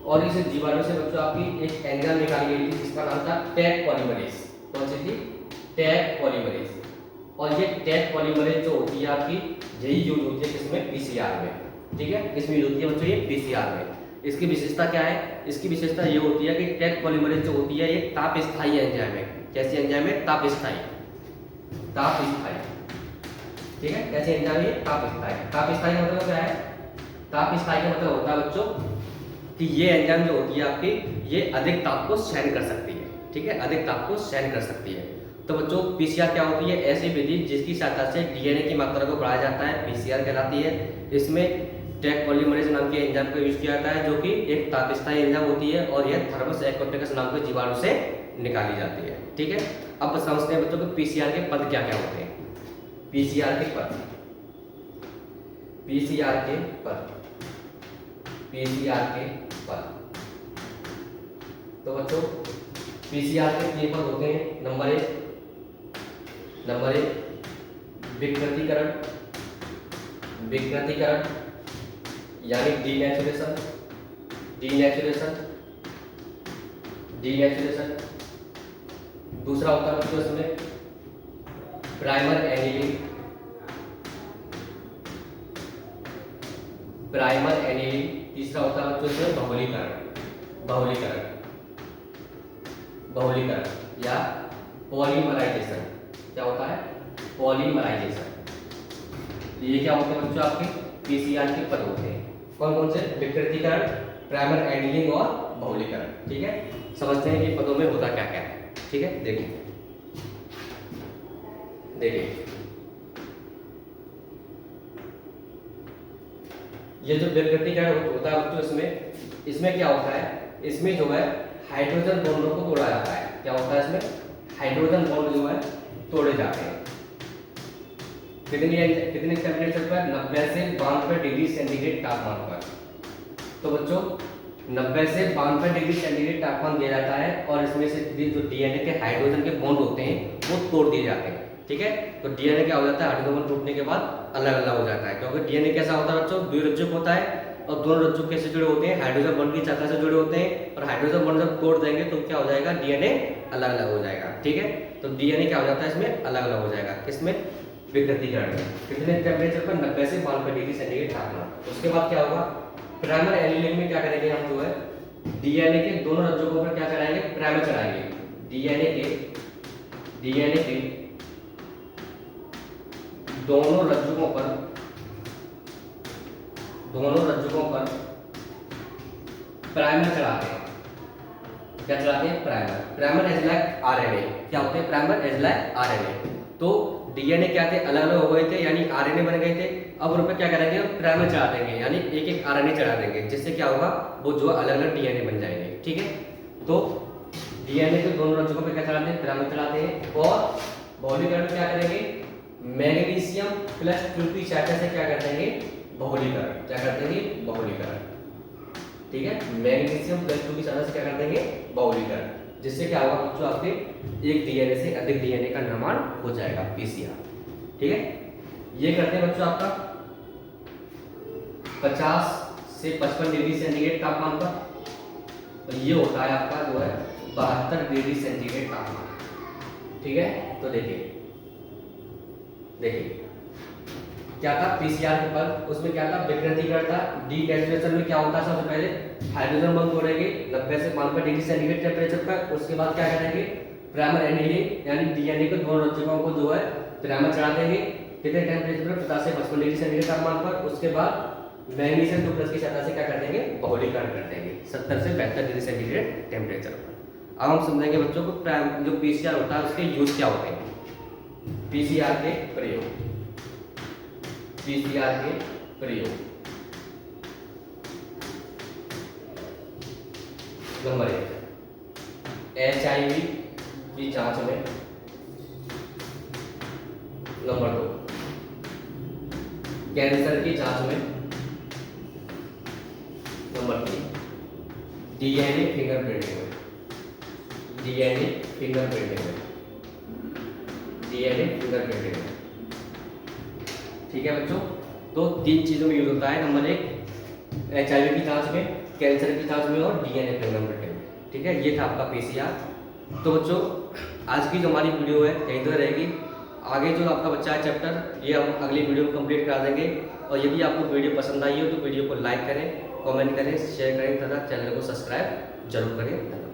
और इस जीवाणु से बच्चों आपकी एक एंजाइम निकाली गई थी जिसका नाम था टैग पॉलीमरेज। कौन सी थी, टैग पॉलीमरेज। और ये टैग पॉलीमरेज जो होती है आपकी, यही यूज होती है किसमें, PCR में। ठीक है, किसमें यूज होती है बच्चों, ये PCR में। इसकी विशेषता क्या है, इसकी विशेषता ये होती है कि टैग पॉलीमरेज जो होती है ये ताप स्थायी एंजाइम है। कैसी एंजाइम है, ताप स्थायी। ठीक है, कैसे एंजाइम है, ताप स्थायी का मतलब क्या है, ताप स्थायी का मतलब होता है बच्चों कि ये एंजाइम जो होती है आपकी, ये अधिक ताप को सहन कर सकती है। ठीक है, अधिक ताप को सहन कर सकती है। तो बच्चों PCR क्या होती है, ऐसी विधि जिसकी सहायता से DNA की मात्रा को बढ़ाया जाता है, PCR कहलाती है। इसमें टैक पॉलीमरेज नाम के एंजाइम का यूज किया जाता है, जो कि एक तापस्थायी एंजाइम होती है और यह थर्मस एक्वाटिकस नाम के जीवाणु से निकाली जाती है। ठीक है, अब समझते हैं बच्चों को पीसीआर के पद क्या क्या होते हैं। पीसीआर के पद, पीसीआर के पद, पीसीआर के पद। तो बच्चों पीसीआर के 3 पद होते हैं। नंबर एक विकृतीकरण, विकृतीकरण यानी डीनेचुरेशन, डीनेचुरेशन, डीनेचुरेशन। दूसरा होता है बच्चों इसमें प्राइमर एनीलिंग, प्राइमर एनीलिंग। तीसरा होता है बच्चों इसमें बहुलीकरण, बहुलीकरण, बहुलीकरण या पॉलीमराइजेशन। क्या होता है? पॉलीमराइजेशन। ये क्या होते हैं बच्चों? आपके पीसीआर के पद होते हैं। कौन कौन से? विकृतीकरण, प्राइमर एनीलिंग और बहुलीकरण। ठीक है, समझते हैं कि पदों में होता क्या क्या है। ठीक है, देखिए देखिए ये जो विकृतीकरण होता है बच्चों, इसमें क्या होता है? इसमें जो है हाइड्रोजन बॉन्डों को तोड़ा जाता है। क्या होता है इसमें? हाइड्रोजन बॉन्ड जो है तोड़े जाते हैं। कितने टेम्परेचर पर? 90 से 92 डिग्री सेंटीग्रेड तापमान पर। तो बच्चों 90 से 92 डिग्री सेंटीग्रेड तापमान दिया जाता है और इसमें से जो डीएनए के हाइड्रोजन के बॉन्ड होते हैं वो तोड़ दिए जाते हैं। ठीक है, तो डीएनए क्या हो जाता है? हाइड्रोजन बॉन्ड टूटने के बाद अलग अलग हो जाता है, क्योंकि डीएनए कैसा होता है बच्चों? द्विरज्जुक होता है और दोनों रज्जुक कैसे जुड़े होते हैं? हाइड्रोजन बॉन्ड की शाखा से जुड़े होते हैं। और हाइड्रोजन बॉन्ड जब तोड़ देंगे तो क्या हो जाएगा? डीएनए अलग अलग हो जाएगा। ठीक है, तो डीएनए क्या हो जाता है? इसमें अलग अलग हो जाएगा। किसमें? विकृतीकरण में। कितने टेम्परेचर पर? 90 से 92 डिग्री सेंटीग्रेड तापमान। उसके बाद क्या होगा? प्राइमर एनीलिंग में क्या करेंगे हम? जो है डीएनए के दोनों रज्जुकों पर क्या चढ़ाएंगे? प्राइमर चढ़ाएंगे। डीएनए के दोनों रज्जुकों पर प्राइमर चढ़ाते हैं। क्या चढ़ाते हैं? Primer. Primer as like RNA. क्या होते हैं? Primer as like RNA. तो डीएनए क्या थे? अलग अलग हो गए थे, यानी आरएनए बन गए थे। अब उन पर क्या करेंगे? प्राइमर चढ़ा देंगे, यानी एक एक आरएनए चढ़ा देंगे, जिससे क्या होगा? वो जो अलग अलग डीएनए बन जाएंगे। ठीक है, तो डीएनए के दोनों रज्जुकों पर क्या चढ़ाते हैं? प्राइमर चढ़ाते हैं। और बहुलीकरण क्या करेंगे? मैग्नीशियम प्लस 2 की सहायता से क्या कर देंगे? बहुलीकरण। क्या कर देंगे? बहुलीकरण। ठीक है, मैग्नीशियम प्लस 2 की सहायता से क्या कर देंगे? बहुलीकरण, जिससे क्या होगा बच्चों? आपके एक डीएनए से अधिक डीएनए का निर्माण हो जाएगा, पीसीआर। ठीक है, ये करते हैं बच्चों आपका 50 से 55 डिग्री सेंटीग्रेड तापमान पर। तो ये होता है आपका जो है 72 डिग्री सेंटीग्रेड तापमान। ठीक है, तो देखिए क्या था? पीसीआर के पद, उसमें क्या था? विकृतीकरण था। डीनेचुरेशन में क्या होता है? सबसे पहले हाइड्रोजन बॉन्ड तोड़ेंगे 90 से 92 डिग्री सेंटीग्रेड टेम्परेचर पर। उसके बाद क्या करेंगे? प्राइमर एनीलिंग, यानी डीएनए के दोनों रज्जुकों को जो है प्राइमर चढ़ा देंगे। कितने टेम्परेचर पर? 50 से 55 डिग्री सेंटीग्रेड तापमान पर। उसके बाद मैग्नीशियम 2+ की सहायता से क्या कर देंगे? बहुलीकरण कर देंगे 70 से 72 डिग्री सेंटीग्रेड टेम्परेचर पर। अब हम समझेंगे बच्चों को जो पीसीआर होता है उसके यूज क्या होते हैं। पीसीआर के प्रयोग, पीसीआर के प्रयोग। नंबर 1 एचआईवी की जांच में। नंबर 2 कैंसर की जांच में। नंबर 3 डीएनए फिंगरप्रिंटिंग में, डीएनए फिंगरप्रिंटिंग में, डीएनए फिंगरप्रिंटिंग में। ठीक है बच्चों, तो 3 चीजों में यूज होता है। नंबर 1 एचआईवी की जांच में, कैंसर की जांच में और डीएनए फिंगरप्रिंटिंग में। ठीक है, ये था आपका पीसीआर। तो बच्चों आज की जो हमारी वीडियो है यहीं तक रहेगी। आगे जो आपका बच्चा है चैप्टर, ये हम अगली वीडियो में कंप्लीट करा देंगे। और यदि आपको वीडियो पसंद आई हो तो वीडियो को लाइक करें, कमेंट करें, शेयर करें तथा चैनल को सब्सक्राइब जरूर करें। धन्यवाद।